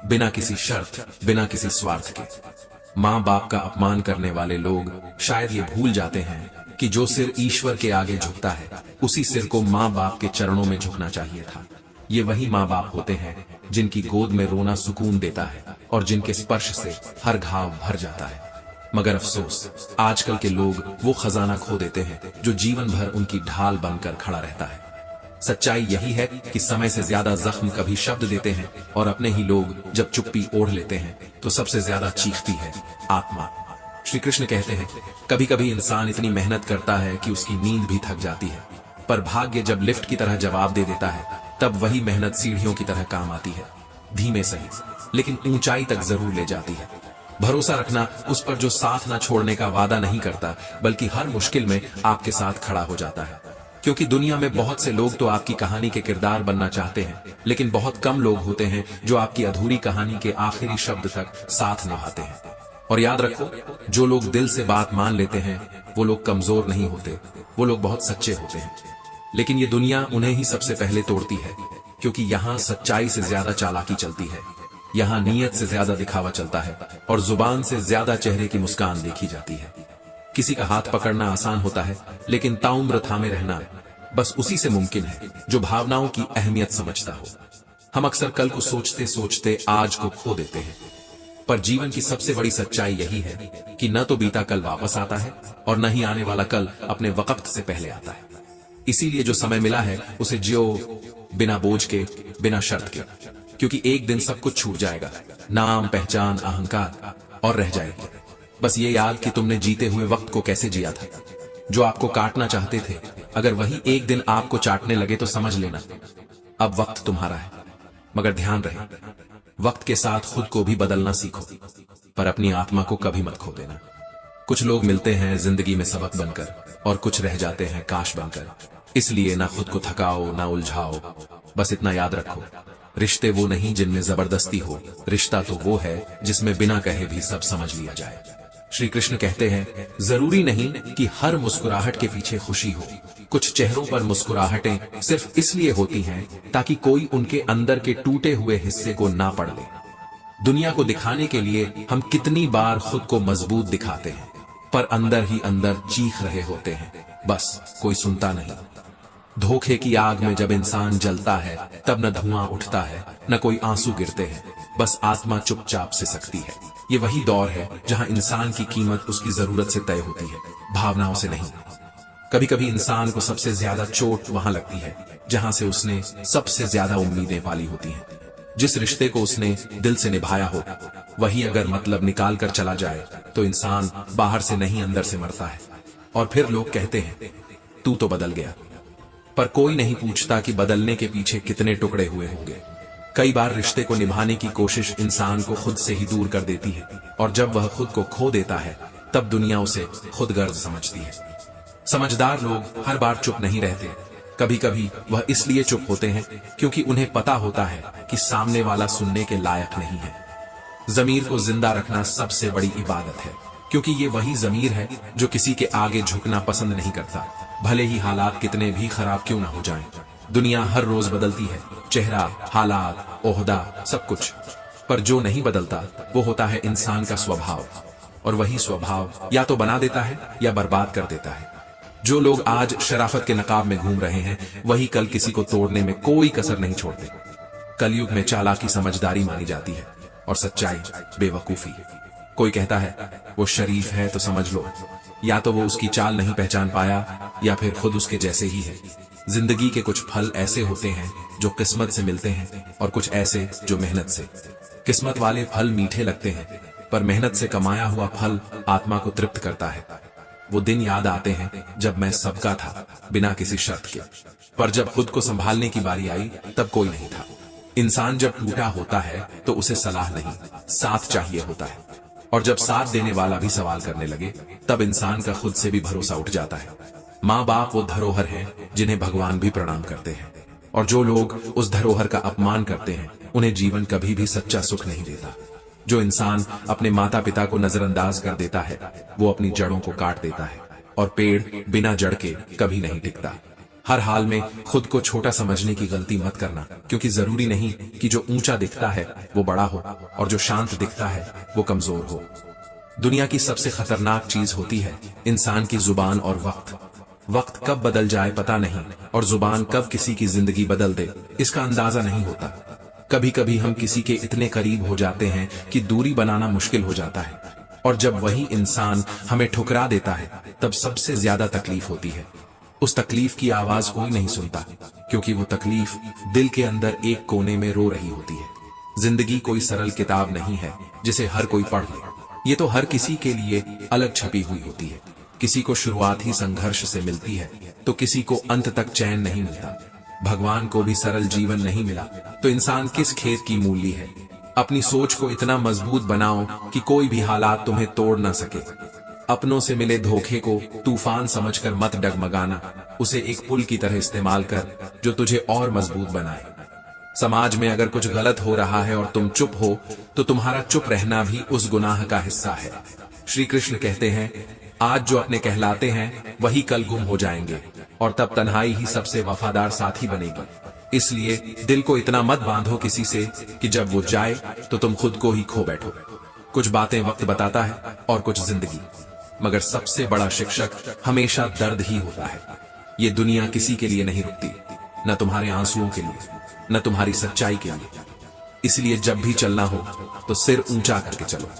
बिना किसी शर्त, बिना किसी स्वार्थ के। माँ बाप का अपमान करने वाले लोग शायद ये भूल जाते हैं कि जो सिर ईश्वर के आगे झुकता है उसी सिर को माँ बाप के चरणों में झुकना चाहिए था। ये वही माँ बाप होते हैं जिनकी गोद में रोना सुकून देता है और जिनके स्पर्श से हर घाव भर जाता है। मगर अफसोस, आजकल के लोग वो खजाना खो देते हैं जो जीवन भर उनकी ढाल बनकर खड़ा रहता है। सच्चाई यही है कि समय से ज्यादा जख्म कभी शब्द देते हैं, और अपने ही लोग जब चुप्पी ओढ़ लेते हैं तो सबसे ज्यादा चीखती है आत्मा। श्री कृष्ण कहते हैं, कभी कभी इंसान इतनी मेहनत करता है कि उसकी नींद भी थक जाती है, पर भाग्य जब लिफ्ट की तरह जवाब दे देता है तब वही मेहनत सीढ़ियों की तरह काम आती है, धीमे सही लेकिन ऊंचाई तक जरूर ले जाती है। भरोसा रखना उस पर जो साथ ना छोड़ने का वादा नहीं करता, बल्कि हर मुश्किल में आपके साथ खड़ा हो जाता है। क्योंकि दुनिया में बहुत से लोग तो आपकी कहानी के किरदार बनना चाहते हैं, लेकिन बहुत कम लोग होते हैं जो आपकी अधूरी कहानी के आखिरी शब्द तक साथ निभाते हैं। और याद रखो, जो लोग दिल से बात मान लेते हैं वो लोग कमजोर नहीं होते, वो लोग बहुत सच्चे होते हैं। लेकिन ये दुनिया उन्हें ही सबसे पहले तोड़ती है, क्योंकि यहाँ सच्चाई से ज्यादा चालाकी चलती है, यहाँ नीयत से ज्यादा दिखावा चलता है और जुबान से ज्यादा चेहरे की मुस्कान देखी जाती है। किसी का हाथ पकड़ना आसान होता है, लेकिन ताउम्र थामे रहना बस उसी से मुमकिन है जो भावनाओं की अहमियत समझता हो। हम अक्सर कल को सोचते सोचते आज को खो देते हैं, पर जीवन की सबसे बड़ी सच्चाई यही है कि न तो बीता कल वापस आता है और न ही आने वाला कल अपने वक्त से पहले आता है। इसीलिए जो समय मिला है उसे जियो, बिना बोझ के, बिना शर्त के, क्योंकि एक दिन सब कुछ छूट जाएगा, नाम, पहचान, अहंकार, और रह जाएगी बस ये याद कि तुमने जीते हुए वक्त को कैसे जिया था। जो आपको काटना चाहते थे, अगर वही एक दिन आपको चाटने लगे तो समझ लेना अब वक्त तुम्हारा है। मगर ध्यान रहे, वक्त के साथ खुद को भी बदलना सीखो, पर अपनी आत्मा को कभी मत खो देना। कुछ लोग मिलते हैं जिंदगी में सबक बनकर, और कुछ रह जाते हैं काश बनकर। इसलिए ना खुद को थकाओ, ना उलझाओ, बस इतना याद रखो, रिश्ते वो नहीं जिनमें जबरदस्ती हो, रिश्ता तो वो है जिसमें बिना कहे भी सब समझ लिया जाए। श्री कृष्ण कहते हैं, जरूरी नहीं कि हर मुस्कुराहट के पीछे खुशी हो, कुछ चेहरों पर मुस्कुराहटें सिर्फ इसलिए होती हैं ताकि कोई उनके अंदर के टूटे हुए हिस्से को ना पढ़ ले। दुनिया को दिखाने के लिए हम कितनी बार खुद को मजबूत दिखाते हैं, पर अंदर ही अंदर चीख रहे होते हैं, बस कोई सुनता नहीं। धोखे की आग में जब इंसान जलता है तब न धुआं उठता है, न कोई आंसू गिरते हैं, बस आत्मा चुपचाप से सकती है। ये वही दौर है जहां इंसान की कीमत उसकी जरूरत से तय होती है, भावनाओं से नहीं। कभी कभी इंसान को सबसे ज्यादा चोट वहां लगती है जहां से उसने सबसे ज्यादा उम्मीदें पाली होती हैं। जिस रिश्ते को उसने दिल से निभाया हो, वही अगर मतलब निकाल कर चला जाए तो इंसान बाहर से नहीं अंदर से मरता है। और फिर लोग कहते हैं, तू तो बदल गया, पर कोई नहीं पूछता कि बदलने के पीछे कितने टुकड़े हुए होंगे। कई बार रिश्ते को निभाने की कोशिश इंसान को खुद से ही दूर कर देती है, और जब वह खुद को खो देता है तब दुनिया उसे खुद गर्ज समझती है। समझदार लोग हर बार चुप नहीं रहते, कभी कभी वह इसलिए चुप होते हैं क्योंकि उन्हें पता होता है कि सामने वाला सुनने के लायक नहीं है। जमीर को जिंदा रखना सबसे बड़ी इबादत है, क्योंकि ये वही जमीर है जो किसी के आगे झुकना पसंद नहीं करता, भले ही हालात कितने भी खराब क्यों ना हो जाएं। दुनिया हर रोज बदलती है, चेहरा, हालात, ओहदा, सब कुछ, पर जो नहीं बदलता वो होता है इंसान का स्वभाव, और वही स्वभाव या तो बना देता है या बर्बाद कर देता है। जो लोग आज शराफत के नकाब में घूम रहे हैं, वही कल किसी को तोड़ने में कोई कसर नहीं छोड़ते। कलयुग में चालाकी समझदारी मानी जाती है और सच्चाई बेवकूफी। कोई कहता है वो शरीफ है तो समझ लो, या तो वो उसकी चाल नहीं पहचान पाया या फिर खुद उसके जैसे ही है। जिंदगी के कुछ फल ऐसे होते हैं जो किस्मत से मिलते हैं, और कुछ ऐसे जो मेहनत से। किस्मत वाले फल मीठे लगते हैं, पर मेहनत से कमाया हुआ फल आत्मा को तृप्त करता है। वो दिन याद आते हैं जब मैं सबका था, बिना किसी शर्त के, पर जब खुद को संभालने की बारी आई तब कोई नहीं था। इंसान जब टूटा होता है तो उसे सलाह नहीं, साथ चाहिए होता है, और जब साथ देने वाला भी सवाल करने लगे तब इंसान का खुद से भी भरोसा उठ जाता है। माँ बाप वो धरोहर हैं जिन्हें भगवान भी प्रणाम करते हैं, और जो लोग उस धरोहर का अपमान करते हैं उन्हें जीवन कभी भी सच्चा सुख नहीं देता। जो इंसान अपने माता पिता को नजरअंदाज कर देता है वो अपनी जड़ों को काट देता है, और पेड़ बिना जड़ के कभी नहीं टिकता। हर हाल में खुद को छोटा समझने की गलती मत करना, क्योंकि जरूरी नहीं कि जो ऊंचा दिखता है वो बड़ा हो और जो शांत दिखता है वो कमजोर हो। दुनिया की सबसे खतरनाक चीज होती है इंसान की जुबान और वक्त। वक्त कब बदल जाए पता नहीं, और जुबान कब किसी की जिंदगी बदल दे इसका अंदाजा नहीं होता। कभी कभी हम किसी के इतने करीब हो जाते हैं कि दूरी बनाना मुश्किल हो जाता है, और जब वही इंसान हमें ठुकरा देता है तब सबसे ज्यादा तकलीफ होती है। उस तकलीफ की आवाज कोई नहीं सुनता, क्योंकि वो तकलीफ दिल के अंदर एक कोने में रो रही होती है। जिंदगी कोई सरल किताब नहीं है जिसे हर कोई पढ़ ले। ये तो हर किसी के लिए अलग छपी हुई होती है। किसी को शुरुआत ही संघर्ष से मिलती है तो किसी को अंत तक चैन नहीं मिलता। भगवान को भी सरल जीवन नहीं मिला तो इंसान किस खेत की मूली है। अपनी सोच को इतना मजबूत बनाओ कि कोई भी हालात तुम्हें तोड़ ना सके। अपनों से मिले धोखे को तूफान समझकर मत डगमगाना, उसे एक पुल की तरह इस्तेमाल कर जो तुझे और मजबूत बनाए। समाज में अगर कुछ गलत हो रहा है और तुम चुप हो तो तुम्हारा चुप रहना भी उस गुनाह का हिस्सा है। श्री कृष्ण कहते हैं, आज जो अपने कहलाते हैं वही कल गुम हो जाएंगे और तब तन्हाई ही सबसे वफादार साथी बनेगी। इसलिए दिल को इतना मत बांधो किसी से कि जब वो जाए तो तुम खुद को ही खो बैठो। कुछ बातें वक्त बताता है और कुछ जिंदगी, मगर सबसे बड़ा शिक्षक हमेशा दर्द ही होता है। ये दुनिया किसी के लिए नहीं रुकती, न तुम्हारे आंसुओं के लिए, न तुम्हारी सच्चाई के लिए। इसलिए जब भी चलना हो तो सिर ऊंचा करके चलो,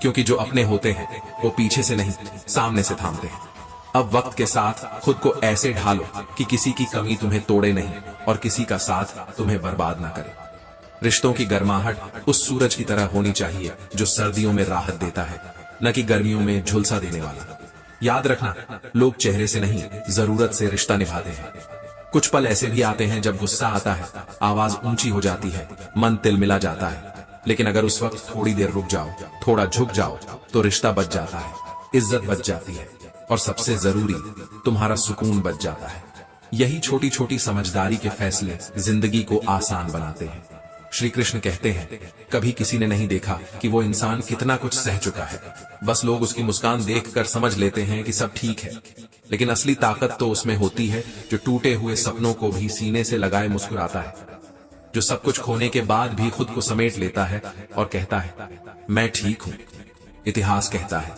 क्योंकि जो अपने होते हैं वो पीछे से नहीं सामने से थामते हैं। अब वक्त के साथ खुद को ऐसे ढालो कि किसी की कमी तुम्हें तोड़े नहीं और किसी का साथ तुम्हें बर्बाद ना करे। रिश्तों की गर्माहट उस सूरज की तरह होनी चाहिए जो सर्दियों में राहत देता है, न कि गर्मियों में झुलसा देने वाला। याद रखना, लोग चेहरे से नहीं जरूरत से रिश्ता निभाते हैं। कुछ पल ऐसे भी आते हैं जब गुस्सा आता है, आवाज ऊंची हो जाती है, मन तिलमिला जाता है, लेकिन अगर उस वक्त थोड़ी देर रुक जाओ, थोड़ा झुक जाओ तो रिश्ता बच जाता है, इज्जत बच जाती है और सबसे जरूरी तुम्हारा सुकून बच जाता है। यही छोटी छोटी समझदारी के फैसले जिंदगी को आसान बनाते हैं। श्री कृष्ण कहते हैं, कभी किसी ने नहीं देखा कि वो इंसान कितना कुछ सह चुका है, बस लोग उसकी मुस्कान देखकर समझ लेते हैं कि सब ठीक है। लेकिन असली ताकत तो उसमें होती है जो टूटे हुए सपनों को भी सीने से लगाए मुस्कुराता है, जो सब कुछ खोने के बाद भी खुद को समेट लेता है और कहता है, मैं ठीक हूं। इतिहास कहता है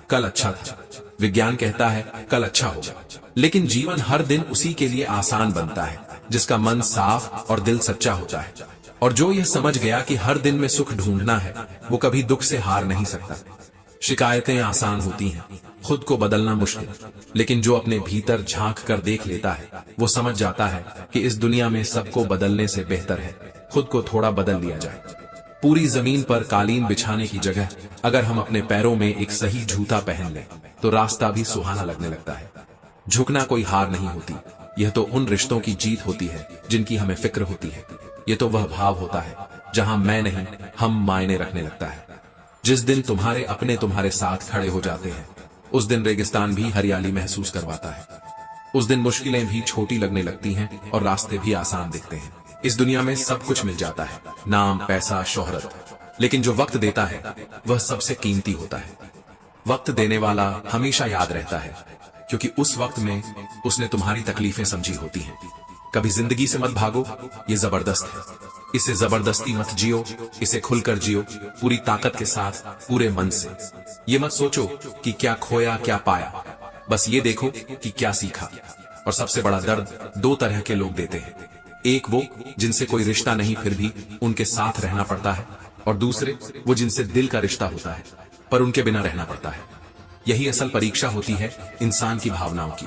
कल अच्छा था, विज्ञान कहता है कल अच्छा होगा, लेकिन जीवन हर दिन उसी के लिए आसान बनता है जिसका मन साफ और दिल सच्चा होता है। और जो यह समझ गया कि हर दिन में सुख ढूंढना है, वो कभी दुख से हार नहीं सकता। शिकायतें आसान होती हैं, खुद को बदलना मुश्किल, लेकिन जो अपने भीतर झांक कर देख लेता है वो समझ जाता है कि इस दुनिया में सबको बदलने से बेहतर है खुद को थोड़ा बदल लिया जाए। पूरी जमीन पर कालीन बिछाने की जगह अगर हम अपने पैरों में एक सही जूता पहन लें तो रास्ता भी सुहाना लगने लगता है। झुकना कोई हार नहीं होती, यह तो उन रिश्तों की जीत होती है जिनकी हमें फिक्र होती है। ये तो वह भाव होता है जहां मैं नहीं हम मायने रखने लगता है। जिस दिन तुम्हारे अपने तुम्हारे साथ खड़े हो जाते हैं, उस दिन रेगिस्तान भी हरियाली महसूस करवाता है। उस दिन मुश्किलें भी छोटी लगने लगती हैं और रास्ते भी आसान दिखते हैं। इस दुनिया में सब कुछ मिल जाता है, नाम, पैसा, शोहरत, लेकिन जो वक्त देता है वह सबसे कीमती होता है। वक्त देने वाला हमेशा याद रहता है, क्योंकि उस वक्त में उसने तुम्हारी तकलीफें समझी होती हैं। कभी जिंदगी से मत भागो, ये जबरदस्त है, इसे जबरदस्ती मत जियो, इसे खुलकर जियो, पूरी ताकत के साथ, पूरे मन से। ये मत सोचो कि क्या खोया क्या पाया, बस ये देखो कि क्या सीखा। और सबसे बड़ा दर्द दो तरह के लोग देते हैं, एक वो जिनसे कोई रिश्ता नहीं फिर भी उनके साथ रहना पड़ता है, और दूसरे वो जिनसे दिल का रिश्ता होता है पर उनके बिना रहना पड़ता है। यही असल परीक्षा होती है इंसान की भावनाओं की।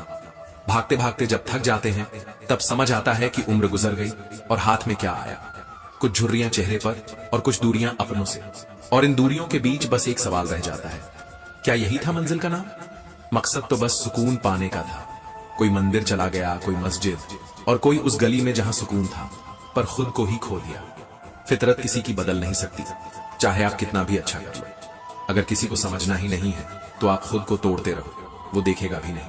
भागते भागते जब थक जाते हैं तब समझ आता है कि उम्र गुजर गई और हाथ में क्या आया। कुछ झुर्रियां चेहरे पर और कुछ दूरियां अपनों से, और इन दूरियों के बीच बस एक सवाल रह जाता है, क्या यही था मंजिल का नाम? मकसद तो बस सुकून पाने का था। कोई मंदिर चला गया, कोई मस्जिद, और कोई उस गली में जहां सुकून था, पर खुद को ही खो दिया। फितरत किसी की बदल नहीं सकती, चाहे आप कितना भी अच्छा कर लो। अगर किसी को समझना ही नहीं है तो आप खुद को तोड़ते रहो, वो देखेगा भी नहीं।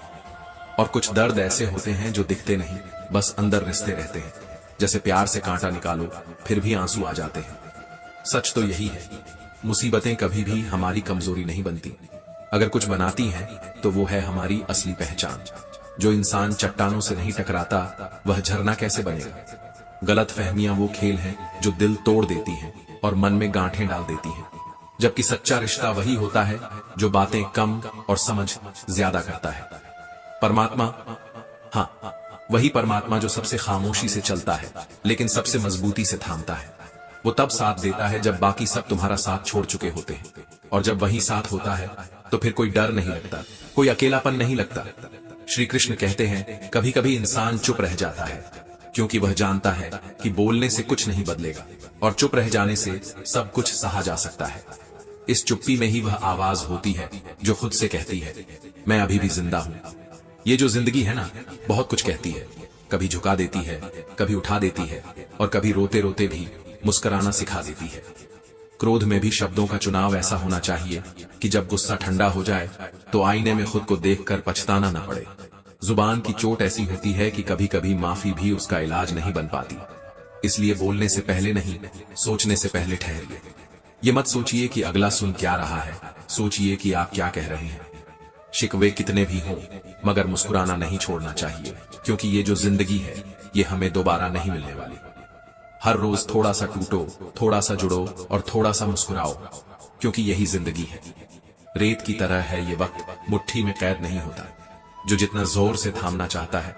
और कुछ दर्द ऐसे होते हैं जो दिखते नहीं, बस अंदर रिश्ते रहते हैं। जैसे प्यार से कांटा निकालो फिर भी आंसू आ जाते हैं। सच तो यही है, मुसीबतें कभी भी हमारी कमजोरी नहीं बनती। अगर कुछ बनाती हैं तो वो है हमारी असली पहचान। जो इंसान चट्टानों से नहीं टकराता वह झरना कैसे बनेगा? गलत फहमियां वो खेल हैं जो दिल तोड़ देती हैं और मन में गांठें डाल देती हैं, जबकि सच्चा रिश्ता वही होता है जो बातें कम और समझ ज्यादा करता है। परमात्मा, हाँ, वही परमात्मा जो सबसे खामोशी से चलता है लेकिन सबसे मजबूती से थामता है। वो तब साथ देता है जब बाकी सब तुम्हारा साथ छोड़ चुके होते हैं, और जब वही साथ होता है तो फिर कोई डर नहीं लगता, कोई अकेलापन नहीं लगता। श्री कृष्ण कहते हैं, कभी कभी इंसान चुप रह जाता है क्योंकि वह जानता है कि बोलने से कुछ नहीं बदलेगा, और चुप रह जाने से सब कुछ सहा जा सकता है। इस चुप्पी में ही वह आवाज होती है जो खुद से कहती है, मैं अभी भी जिंदा हूं। ये जो जिंदगी है ना, बहुत कुछ कहती है, कभी झुका देती है, कभी उठा देती है और कभी रोते रोते भी मुस्कुराना सिखा देती है। क्रोध में भी शब्दों का चुनाव ऐसा होना चाहिए कि जब गुस्सा ठंडा हो जाए तो आईने में खुद को देखकर पछताना न पड़े। जुबान की चोट ऐसी होती है कि कभी कभी माफी भी उसका इलाज नहीं बन पाती। इसलिए बोलने से पहले नहीं, सोचने से पहले ठहरिए। ये मत सोचिए कि अगला सुन क्या रहा है, सोचिए कि आप क्या कह रहे हैं। शिकवे कितने भी हों, मगर मुस्कुराना नहीं छोड़ना चाहिए, क्योंकि ये जो जिंदगी है ये हमें दोबारा नहीं मिलने वाली। हर रोज थोड़ा सा टूटो, थोड़ा सा जुड़ो और थोड़ा सा मुस्कुराओ, क्योंकि यही जिंदगी है। रेत की तरह है ये वक्त, मुट्ठी में कैद नहीं होता। जो जितना जोर से थामना चाहता है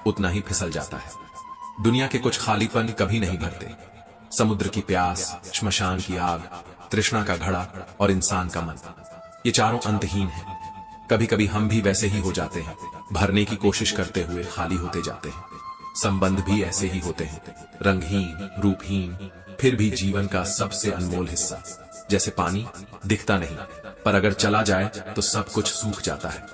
उतना ही फिसल जाता है। दुनिया के कुछ खालीपन कभी नहीं भरते। समुद्र की प्यास, श्मशान की आग, तृष्णा का घड़ा और इंसान का मन, ये चारों अंतहीन हैं। कभी कभी हम भी वैसे ही हो जाते हैं, भरने की कोशिश करते हुए खाली होते जाते हैं। संबंध भी ऐसे ही होते हैं, रंगहीन, रूपहीन, फिर भी जीवन का सबसे अनमोल हिस्सा। जैसे पानी दिखता नहीं, पर अगर चला जाए तो सब कुछ सूख जाता है।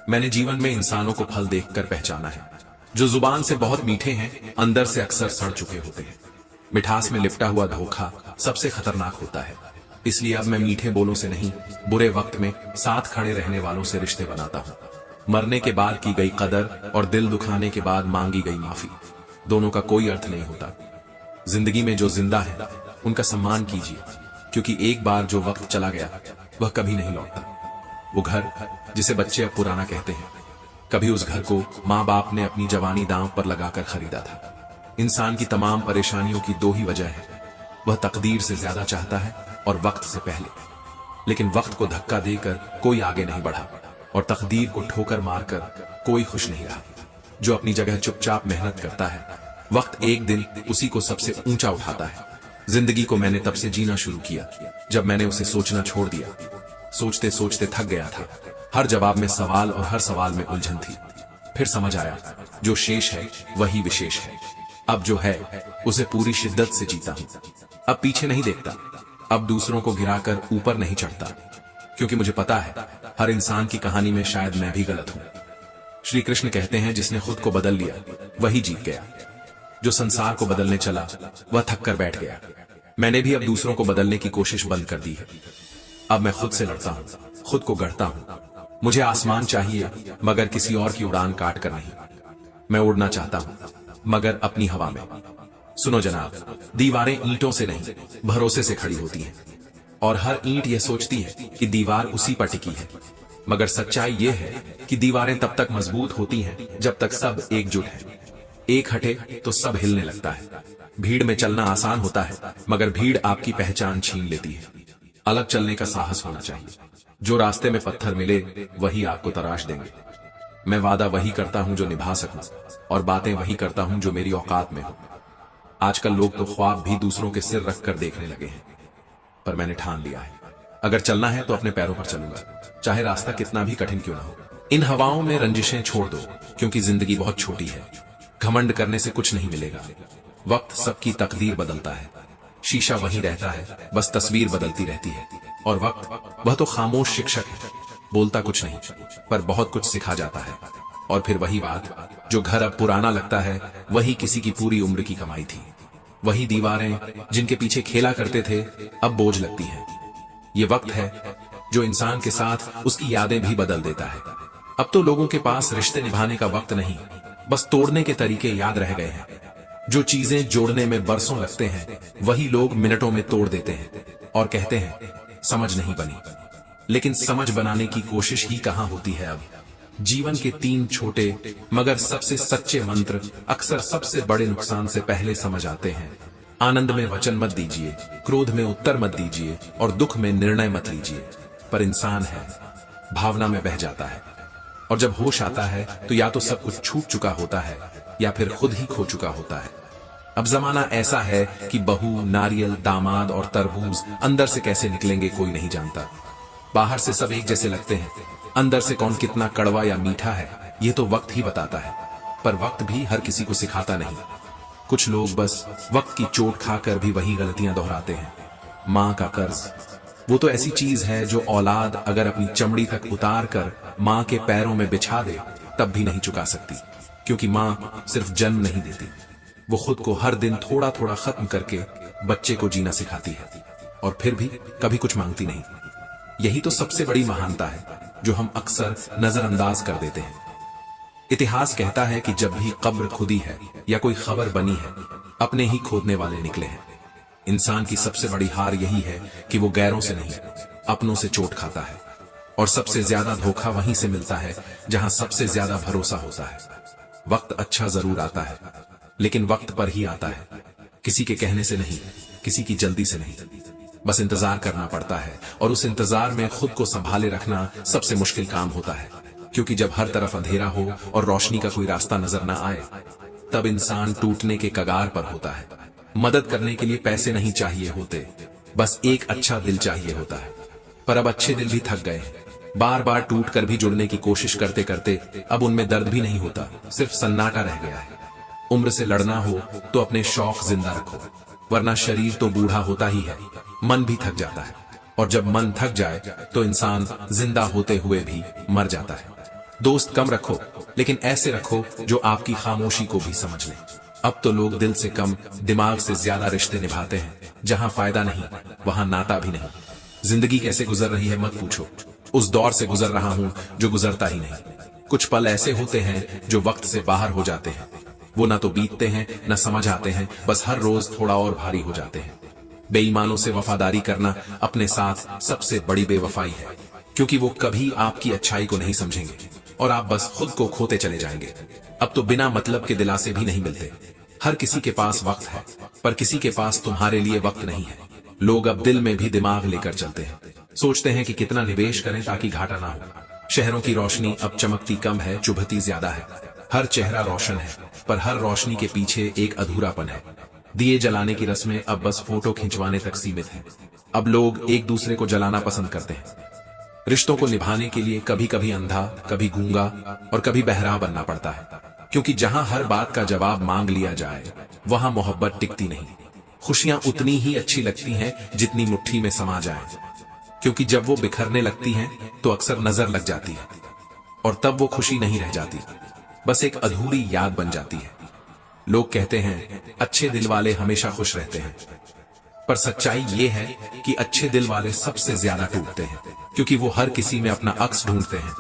मैंने जीवन में इंसानों को फल देखकर पहचाना है, जो जुबान से बहुत मीठे हैं, अंदर से अक्सर सड़ चुके होते हैं। मिठास में लिपटा हुआ धोखा सबसे खतरनाक होता है। इसलिए अब मैं मीठे बोलों से नहीं, बुरे वक्त में साथ खड़े रहने वालों से रिश्ते बनाता हूँ। मरने के बाद की गई कदर और दिल दुखाने के बाद मांगी गई माफी, दोनों का कोई अर्थ नहीं होता। जिंदगी में जो जिंदा है उनका सम्मान कीजिए, क्योंकि एक बार जो वक्त चला गया वह कभी नहीं लौटता। वो घर जिसे बच्चे अब पुराना कहते हैं, कभी उस घर को माँ बाप ने अपनी जवानी दांव पर लगाकर खरीदा था। इंसान की तमाम परेशानियों की दो ही वजह है, वह तकदीर से ज्यादा चाहता है और वक्त से पहले। लेकिन वक्त को धक्का देकर कोई आगे नहीं बढ़ा और तकदीर को ठोकर मारकर कोई खुश नहीं रहा। जो अपनी जगह चुपचाप मेहनत करता है, वक्त एक दिन उसी को सबसे ऊंचा उठाता है। जिंदगी को मैंने तब से जीना शुरू किया जब मैंने उसे सोचना छोड़ दिया। सोचते सोचते थक गया था, हर जवाब में सवाल और हर सवाल में उलझन थी। फिर समझ आया, जो शेष है वही विशेष है। अब जो है उसे पूरी शिद्दत से जीता हूं। अब पीछे नहीं देखता, अब दूसरों को गिराकर ऊपर नहीं चढ़ता, क्योंकि मुझे पता है हर इंसान की कहानी में शायद मैं भी गलत हूं। श्री कृष्ण कहते हैं, जिसने खुद को बदल लिया वही जीत गया। जो संसार को बदलने चला वह थक कर बैठ गया। मैंने भी अब दूसरों को बदलने की कोशिश बंद कर दी है। अब मैं खुद से लड़ता हूं, खुद को गढ़ता हूं। मुझे आसमान चाहिए मगर किसी और की उड़ान काट कर नहीं। मैं उड़ना चाहता हूं मगर अपनी हवा में। सुनो जनाब, दीवारें ईंटों से नहीं भरोसे से खड़ी होती हैं, और हर ईंट यह सोचती है कि दीवार उसी पर टिकी है। मगर सच्चाई यह है कि दीवारें तब तक मजबूत होती हैं जब तक सब एकजुट है। एक हटे तो सब हिलने लगता है। भीड़ में चलना आसान होता है, मगर भीड़ आपकी पहचान छीन लेती है। अलग चलने का साहस होना चाहिए। जो रास्ते में पत्थर मिले वही आपको तराश देंगे। मैं वादा वही करता हूं जो निभा सकूं, और बातें वही करता हूं जो मेरी औकात में हो। आजकल लोग तो ख्वाब भी दूसरों के सिर रखकर देखने लगे हैं, पर मैंने ठान लिया है, अगर चलना है तो अपने पैरों पर चलूंगा, चाहे रास्ता कितना भी कठिन क्यों ना हो। इन हवाओं में रंजिशें छोड़ दो, क्योंकि जिंदगी बहुत छोटी है। घमंड करने से कुछ नहीं मिलेगा। वक्त सबकी तकदीर बदलता है, शीशा वहीं रहता है, बस तस्वीर बदलती रहती है। और वक्त वह तो खामोश शिक्षक है, बोलता कुछ नहीं पर बहुत कुछ सिखा जाता है। और फिर वही बात, जो घर अब पुराना लगता है वही किसी की पूरी उम्र की कमाई थी। वही दीवारें जिनके पीछे खेला करते थे अब बोझ लगती हैं। ये वक्त है जो इंसान के साथ उसकी यादें भी बदल देता है। अब तो लोगों के पास रिश्ते निभाने का वक्त नहीं, बस तोड़ने के तरीके याद रह गए हैं। जो चीजें जोड़ने में बरसों लगते हैं वही लोग मिनटों में तोड़ देते हैं और कहते हैं समझ नहीं बनी। लेकिन समझ बनाने की कोशिश ही कहां होती है। अब जीवन के 3 छोटे मगर सबसे सच्चे मंत्र अक्सर सबसे बड़े नुकसान से पहले समझ आते हैं। आनंद में वचन मत दीजिए, क्रोध में उत्तर मत दीजिए और दुख में निर्णय मत लीजिए। पर इंसान है, भावना में बह जाता है, और जब होश आता है तो या तो सब कुछ छूट चुका होता है या फिर खुद ही खो चुका होता है। अब जमाना ऐसा है कि बहू, नारियल, दामाद और तरबूज अंदर से कैसे निकलेंगे कोई नहीं जानता। बाहर से सब एक जैसे लगते हैं, अंदर से कौन कितना कड़वा या मीठा है ये तो वक्त ही बताता है। पर वक्त भी हर किसी को सिखाता नहीं। कुछ लोग बस वक्त की चोट खाकर भी वही गलतियां दोहराते हैं। माँ का कर्ज, वो तो ऐसी चीज है जो औलाद अगर अपनी चमड़ी तक उतार कर माँ के पैरों में बिछा दे तब भी नहीं चुका सकती। क्योंकि माँ सिर्फ जन्म नहीं देती, वो खुद को हर दिन थोड़ा थोड़ा खत्म करके बच्चे को जीना सिखाती है, और फिर भी कभी कुछ मांगती नहीं। यही तो सबसे बड़ी महानता है जो हम अक्सर नजरअंदाज कर देते हैं। इतिहास कहता है कि जब भी कब्र खुदी है या कोई खबर बनी है, अपने ही खोदने वाले निकले हैं। इंसान की सबसे बड़ी हार यही है कि वो गैरों से नहीं, अपनों से चोट खाता है। और सबसे ज्यादा धोखा वहीं से मिलता है जहां सबसे ज्यादा भरोसा होता है। वक्त अच्छा जरूर आता है, लेकिन वक्त पर ही आता है, किसी के कहने से नहीं, किसी की जल्दी से नहीं। बस इंतजार करना पड़ता है, और उस इंतजार में खुद को संभाले रखना सबसे मुश्किल काम होता है। क्योंकि जब हर तरफ अंधेरा हो और रोशनी का कोई रास्ता नजर ना आए, तब इंसान टूटने के कगार पर होता है। मदद करने के लिए पैसे नहीं चाहिए होते, बस एक अच्छा दिल चाहिए होता है। पर अब अच्छे दिल भी थक गए, बार बार टूट कर भी जुड़ने की कोशिश करते करते अब उनमें दर्द भी नहीं होता, सिर्फ सन्नाटा रह गया है। उम्र से लड़ना हो तो अपने शौक जिंदा रखो, वरना शरीर तो बूढ़ा होता ही है, मन भी थक जाता है। और जब मन थक जाए तो इंसान जिंदा होते हुए भी मर जाता है। दोस्त कम रखो, लेकिन ऐसे रखो जो आपकी खामोशी को भी समझ ले। अब तो लोग दिल से कम दिमाग से ज्यादा रिश्ते निभाते हैं। जहां फायदा नहीं वहां नाता भी नहीं। जिंदगी कैसे गुजर रही है मत पूछो, उस दौर से गुजर रहा हूं जो गुजरता ही नहीं। कुछ पल ऐसे होते हैं जो वक्त से बाहर हो जाते हैं, वो ना तो बीतते हैं न समझ आते हैं, बस हर रोज थोड़ा और भारी हो जाते हैं। बेईमानों से वफादारी करना अपने साथ सबसे बड़ी बेवफाई है, क्योंकि वो कभी आपकी अच्छाई को नहीं समझेंगे और आप बस खुद को खोते चले जाएंगे। अब तो बिना मतलब के दिलासे भी नहीं मिलते। हर किसी के पास वक्त है, पर किसी के पास तुम्हारे लिए वक्त नहीं है। लोग अब दिल में भी दिमाग लेकर चलते हैं, सोचते हैं कि कितना निवेश करें ताकि घाटा ना हो। शहरों की रोशनी अब चमकती कम है, चुभती ज्यादा है। हर चेहरा रोशन है, पर हर रोशनी के पीछे एक अधूरापन है। दिए जलाने की रस्में अब बस फोटो खिंचवाने तक सीमित हैं। अब लोग एक दूसरे को जलाना पसंद करते हैं। रिश्तों को निभाने के लिए कभी कभी अंधा, कभी गूंगा और कभी बहरा बनना पड़ता है, क्योंकि जहां हर बात का जवाब मांग लिया जाए वहां मोहब्बत टिकती नहीं। खुशियां उतनी ही अच्छी लगती हैं जितनी मुट्ठी में समा जाए, क्योंकि जब वो बिखरने लगती हैं तो अक्सर नजर लग जाती है, और तब वो खुशी नहीं रह जाती, बस एक अधूरी याद बन जाती है। लोग कहते हैं अच्छे दिल वाले हमेशा खुश रहते हैं, पर सच्चाई ये है कि अच्छे दिल वाले सबसे ज्यादा टूटते हैं, क्योंकि वो हर किसी में अपना अक्स ढूंढते हैं,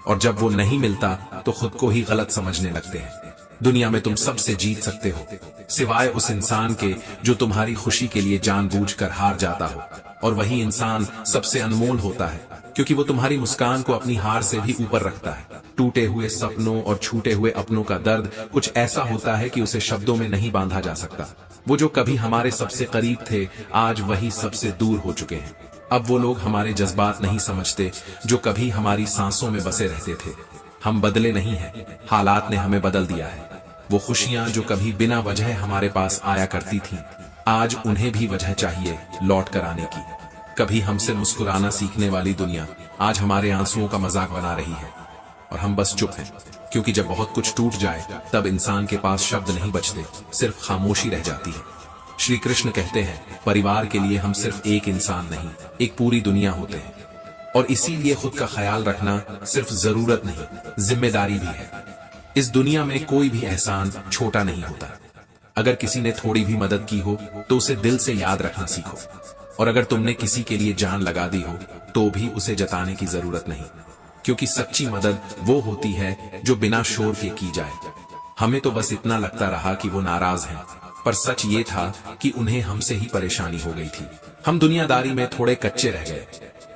और जब वो नहीं मिलता तो खुद को ही गलत समझने लगते हैं। दुनिया में तुम सबसे जीत सकते हो, सिवाय उस इंसान के जो तुम्हारी खुशी के लिए जानबूझकर हार जाता हो, और वही इंसान सबसे अनमोल होता है, क्योंकि वो तुम्हारी मुस्कान को अपनी हार से भी ऊपर रखता है। टूटे हुए सपनों और छूटे हुए अपनों का दर्द कुछ ऐसा होता है कि उसे शब्दों में नहीं बांधा जा सकता। वो जो कभी हमारे सबसे करीब थे, आज वही सबसे दूर हो चुके हैं। अब वो लोग हमारे जज्बात नहीं समझते जो कभी हमारी सांसों में बसे रहते थे। हम बदले नहीं हैं, हालात ने हमें बदल दिया है। वो खुशियां जो कभी बिना वजह हमारे पास आया करती थीं, आज उन्हें भी वजह चाहिए लौट कर आने की। कभी हमसे मुस्कुराना सीखने वाली दुनिया आज हमारे आंसुओं का मजाक बना रही है, और हम बस चुप हैं, क्योंकि जब बहुत कुछ टूट जाए तब इंसान के पास शब्द नहीं बचते, सिर्फ खामोशी रह जाती है। श्री कृष्ण कहते हैं परिवार के लिए हम सिर्फ एक इंसान नहीं, एक पूरी दुनिया होते हैं, और इसीलिए खुद का ख्याल रखना सिर्फ जरूरत नहीं, जिम्मेदारी भी है। इस दुनिया में कोई भी एहसान छोटा नहीं होता। अगर किसी ने थोड़ी भी मदद की हो तो उसे दिल से याद रखना सीखो, और अगर तुमने किसी के लिए जान लगा दी हो तो भी उसे जताने की जरूरत नहीं, क्योंकि सच्ची मदद वो होती है जो बिना शोर के की जाए। हमें तो बस इतना लगता रहा कि वो नाराज हैं, पर सच ये था कि उन्हें हमसे ही परेशानी हो गई थी। हम दुनियादारी में थोड़े कच्चे रह गए,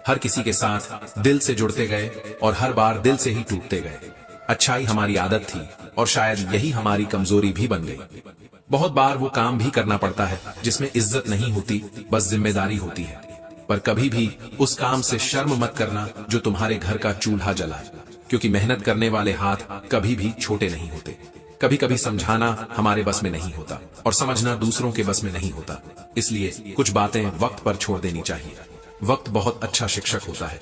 हर किसी के साथ दिल से जुड़ते गए और हर बार दिल से ही टूटते गए। अच्छाई हमारी आदत थी और शायद यही हमारी कमजोरी भी बन गई। बहुत बार वो काम भी करना पड़ता है जिसमें इज्जत नहीं होती, बस जिम्मेदारी होती है। पर कभी भी उस काम से शर्म मत करना जो तुम्हारे घर का चूल्हा जलाए, क्योंकि मेहनत करने वाले हाथ कभी भी छोटे नहीं होते। कभी कभी समझाना हमारे बस में नहीं होता और समझना दूसरों के बस में नहीं होता, इसलिए कुछ बातें वक्त पर छोड़ देनी चाहिए। वक्त बहुत अच्छा शिक्षक होता है,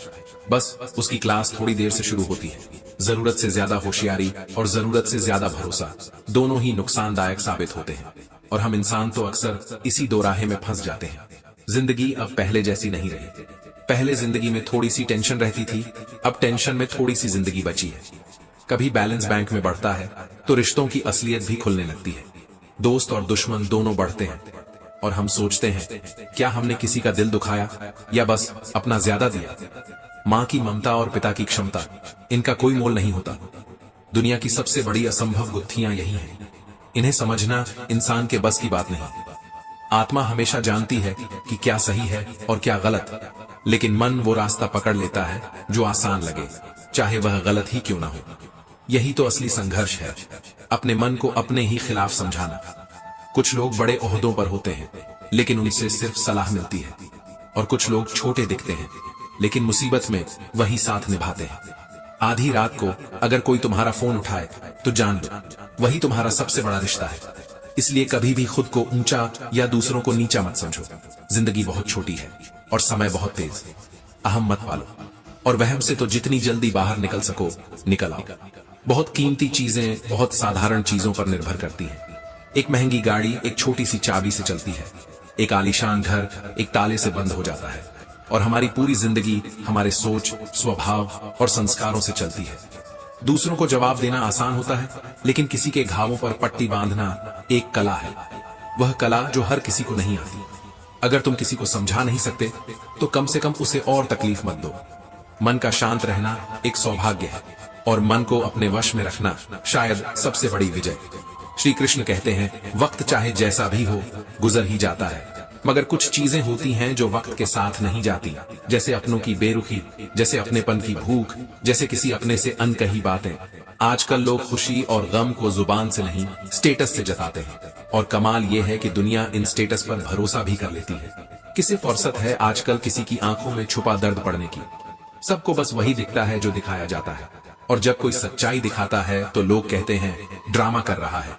बस उसकी क्लास थोड़ी देर से शुरू होती है। जरूरत से ज्यादा होशियारी और जरूरत से ज्यादा भरोसा दोनों ही नुकसानदायक साबित होते हैं, और हम इंसान तो अक्सर इसी दो राहे में फंस जाते हैं। जिंदगी अब पहले जैसी नहीं रही। पहले जिंदगी में थोड़ी सी टेंशन रहती थी, अब टेंशन में थोड़ी सी जिंदगी बची है। कभी बैलेंस बैंक में बढ़ता है तो रिश्तों की असलियत भी खुलने लगती है। दोस्त और दुश्मन दोनों बढ़ते हैं और हम सोचते हैं क्या हमने किसी का दिल दुखाया या बस अपना ज्यादा दिया। माँ की ममता और पिता की क्षमता, इनका कोई मोल नहीं होता। दुनिया की सबसे बड़ी असंभव गुत्थियां यही हैं। इन्हें समझना इंसान के बस की बात नहीं। आत्मा हमेशा जानती है कि क्या सही है और क्या गलत, लेकिन मन वो रास्ता पकड़ लेता है जो आसान लगे, चाहे वह गलत ही क्यों ना हो। यही तो असली संघर्ष है, अपने मन को अपने ही खिलाफ समझाना। कुछ लोग बड़े ओहदों पर होते हैं लेकिन उनसे सिर्फ सलाह मिलती है, और कुछ लोग छोटे दिखते हैं लेकिन मुसीबत में वही साथ निभाते हैं। आधी रात को अगर कोई तुम्हारा फोन उठाए तो जान लो वही तुम्हारा सबसे बड़ा रिश्ता है। इसलिए कभी भी खुद को ऊंचा या दूसरों को नीचा मत समझो। जिंदगी बहुत छोटी है और समय बहुत तेज। अहम मत पालो और वहम से तो जितनी जल्दी बाहर निकल सको निकल आओ। बहुत कीमती चीजें बहुत साधारण चीजों पर निर्भर करती हैं। एक महंगी गाड़ी एक छोटी सी चाबी से चलती है, एक आलीशान घर एक ताले से बंद हो जाता है, और हमारी पूरी जिंदगी हमारे सोच, स्वभाव और संस्कारों से चलती है। दूसरों को जवाब देना आसान होता है, लेकिन किसी के घावों पर पट्टी बांधना एक कला है। वह कला जो हर किसी को नहीं आती। अगर तुम किसी को समझा नहीं सकते तो कम से कम उसे और तकलीफ मत दो। मन का शांत रहना एक सौभाग्य है, और मन को अपने वश में रखना शायद सबसे बड़ी विजय। श्री कृष्ण कहते हैं वक्त चाहे जैसा भी हो गुजर ही जाता है, मगर कुछ चीजें होती हैं जो वक्त के साथ नहीं जाती, जैसे अपनों की बेरुखी, जैसे अपनेपन की भूख, जैसे किसी अपने से अनकही बातें। आजकल लोग खुशी और गम को जुबान से नहीं स्टेटस से जताते हैं, और कमाल ये है कि दुनिया इन स्टेटस पर भरोसा भी कर लेती है। किसे फुर्सत है आजकल किसी की आंखों में छुपा दर्द पड़ने की। सबको बस वही दिखता है जो दिखाया जाता है, और जब कोई सच्चाई दिखाता है तो लोग कहते हैं ड्रामा कर रहा है।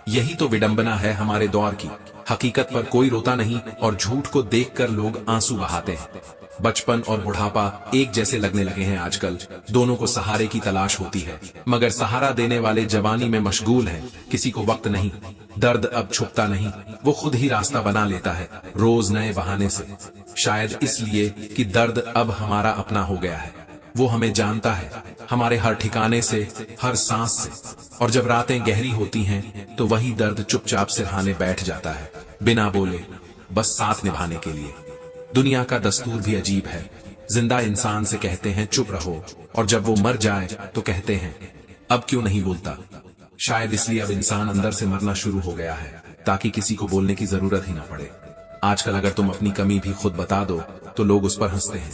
यही तो विडंबना है हमारे दौर की। हकीकत पर कोई रोता नहीं और झूठ को देखकर लोग आंसू बहाते हैं। बचपन और बुढ़ापा एक जैसे लगने लगे हैं आजकल। दोनों को सहारे की तलाश होती है, मगर सहारा देने वाले जवानी में मशगूल हैं। किसी को वक्त नहीं, दर्द अब छुपता नहीं, वो खुद ही रास्ता बना लेता है रोज नए बहाने से। शायद इसलिए कि दर्द अब हमारा अपना हो गया है। वो हमें जानता है, हमारे हर ठिकाने से, हर सांस से। और जब रातें गहरी होती हैं तो वही दर्द चुपचाप सिरहाने बैठ जाता है, बिना बोले, बस साथ निभाने के लिए। दुनिया का दस्तूर भी अजीब है। जिंदा इंसान से कहते हैं चुप रहो, और जब वो मर जाए तो कहते हैं अब क्यों नहीं बोलता। शायद इसलिए अब इंसान अंदर से मरना शुरू हो गया है, ताकि किसी को बोलने की जरूरत ही ना पड़े। आजकल अगर तुम अपनी कमी भी खुद बता दो तो लोग उस पर हंसते हैं,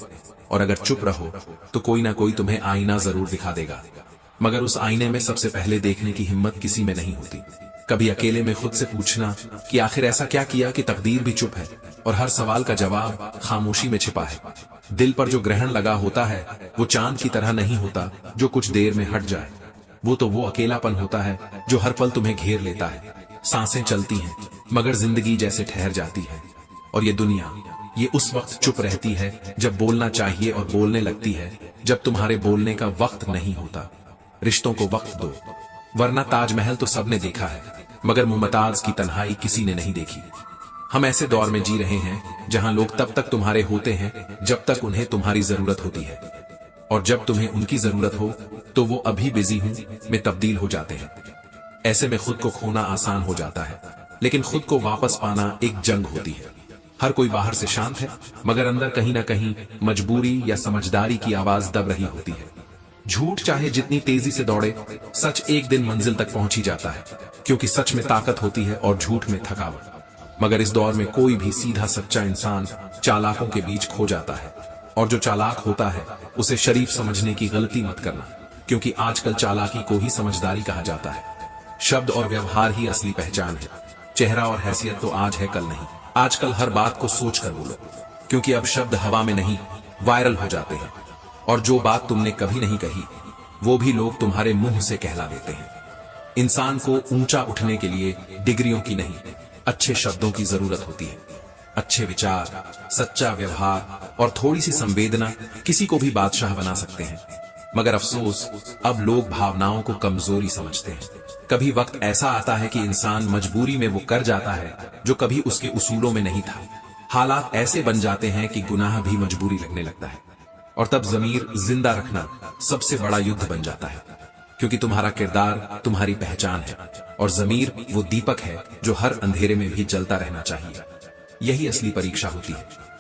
और अगर चुप रहो तो कोई ना कोई तुम्हें आईना जरूर दिखा देगा, मगर उस आईने में सबसे पहले देखने की हिम्मत किसी में नहीं होती। कभी अकेले में खुद से पूछना कि आखिर ऐसा क्या किया कि तकदीर भी चुप है, और हर सवाल का जवाब खामोशी में छिपा है। दिल पर जो ग्रहण लगा होता है वो चांद की तरह नहीं होता जो कुछ देर में हट जाए। वो अकेलापन होता है जो हर पल तुम्हें घेर लेता है। सांसें चलती हैं मगर जिंदगी जैसे ठहर जाती है, और ये दुनिया ये उस वक्त चुप रहती है जब बोलना चाहिए, और बोलने लगती है जब तुम्हारे बोलने का वक्त नहीं होता। रिश्तों को वक्त दो, वरना ताजमहल तो सबने देखा है, मगर मुमताज की तन्हाई किसी ने नहीं देखी। हम ऐसे दौर में जी रहे हैं जहां लोग तब तक तुम्हारे होते हैं जब तक उन्हें तुम्हारी जरूरत होती है, और जब तुम्हें उनकी जरूरत हो तो वो अभी बिजी हूं में तब्दील हो जाते हैं। ऐसे में खुद को खोना आसान हो जाता है, लेकिन खुद को वापस पाना एक जंग होती है। हर कोई बाहर से शांत है, मगर अंदर कहीं ना कहीं मजबूरी या समझदारी की आवाज दब रही होती है। झूठ चाहे जितनी तेजी से दौड़े, सच एक दिन मंजिल तक पहुंच ही जाता है, क्योंकि सच में ताकत होती है और झूठ में थकावट। मगर इस दौर में कोई भी सीधा सच्चा इंसान चालाकों के बीच खो जाता है, और जो चालाक होता है उसे शरीफ समझने की गलती मत करना, क्योंकि आजकल चालाकी को ही समझदारी कहा जाता है। शब्द और व्यवहार ही असली पहचान है। चेहरा और हैसियत तो आज है कल नहीं। आजकल हर बात को सोच कर बोलो, क्योंकि अब शब्द हवा में नहीं वायरल हो जाते हैं, और जो बात तुमने कभी नहीं कही वो भी लोग तुम्हारे मुंह से कहला देते हैं। इंसान को ऊंचा उठने के लिए डिग्रियों की नहीं, अच्छे शब्दों की जरूरत होती है। अच्छे विचार, सच्चा व्यवहार और थोड़ी सी संवेदना किसी को भी बादशाह बना सकते हैं। मगर अफसोस, अब लोग भावनाओं को कमजोरी समझते हैं। कभी वक्त ऐसा आता है कि इंसान मजबूरी में वो कर जाता है जो कभी उसके उसूलों में नहीं था। हालात ऐसे बन जाते हैं कि गुनाह भी मजबूरी लगने लगता है, और तब ज़मीर जिंदा रखना सबसे बड़ा युद्ध बन जाता है। क्योंकि तुम्हारा किरदार तुम्हारी पहचान है और ज़मीर वो दीपक है जो हर अंधेरे में भी जलता रहना चाहिए। यही असली परीक्षा होती है।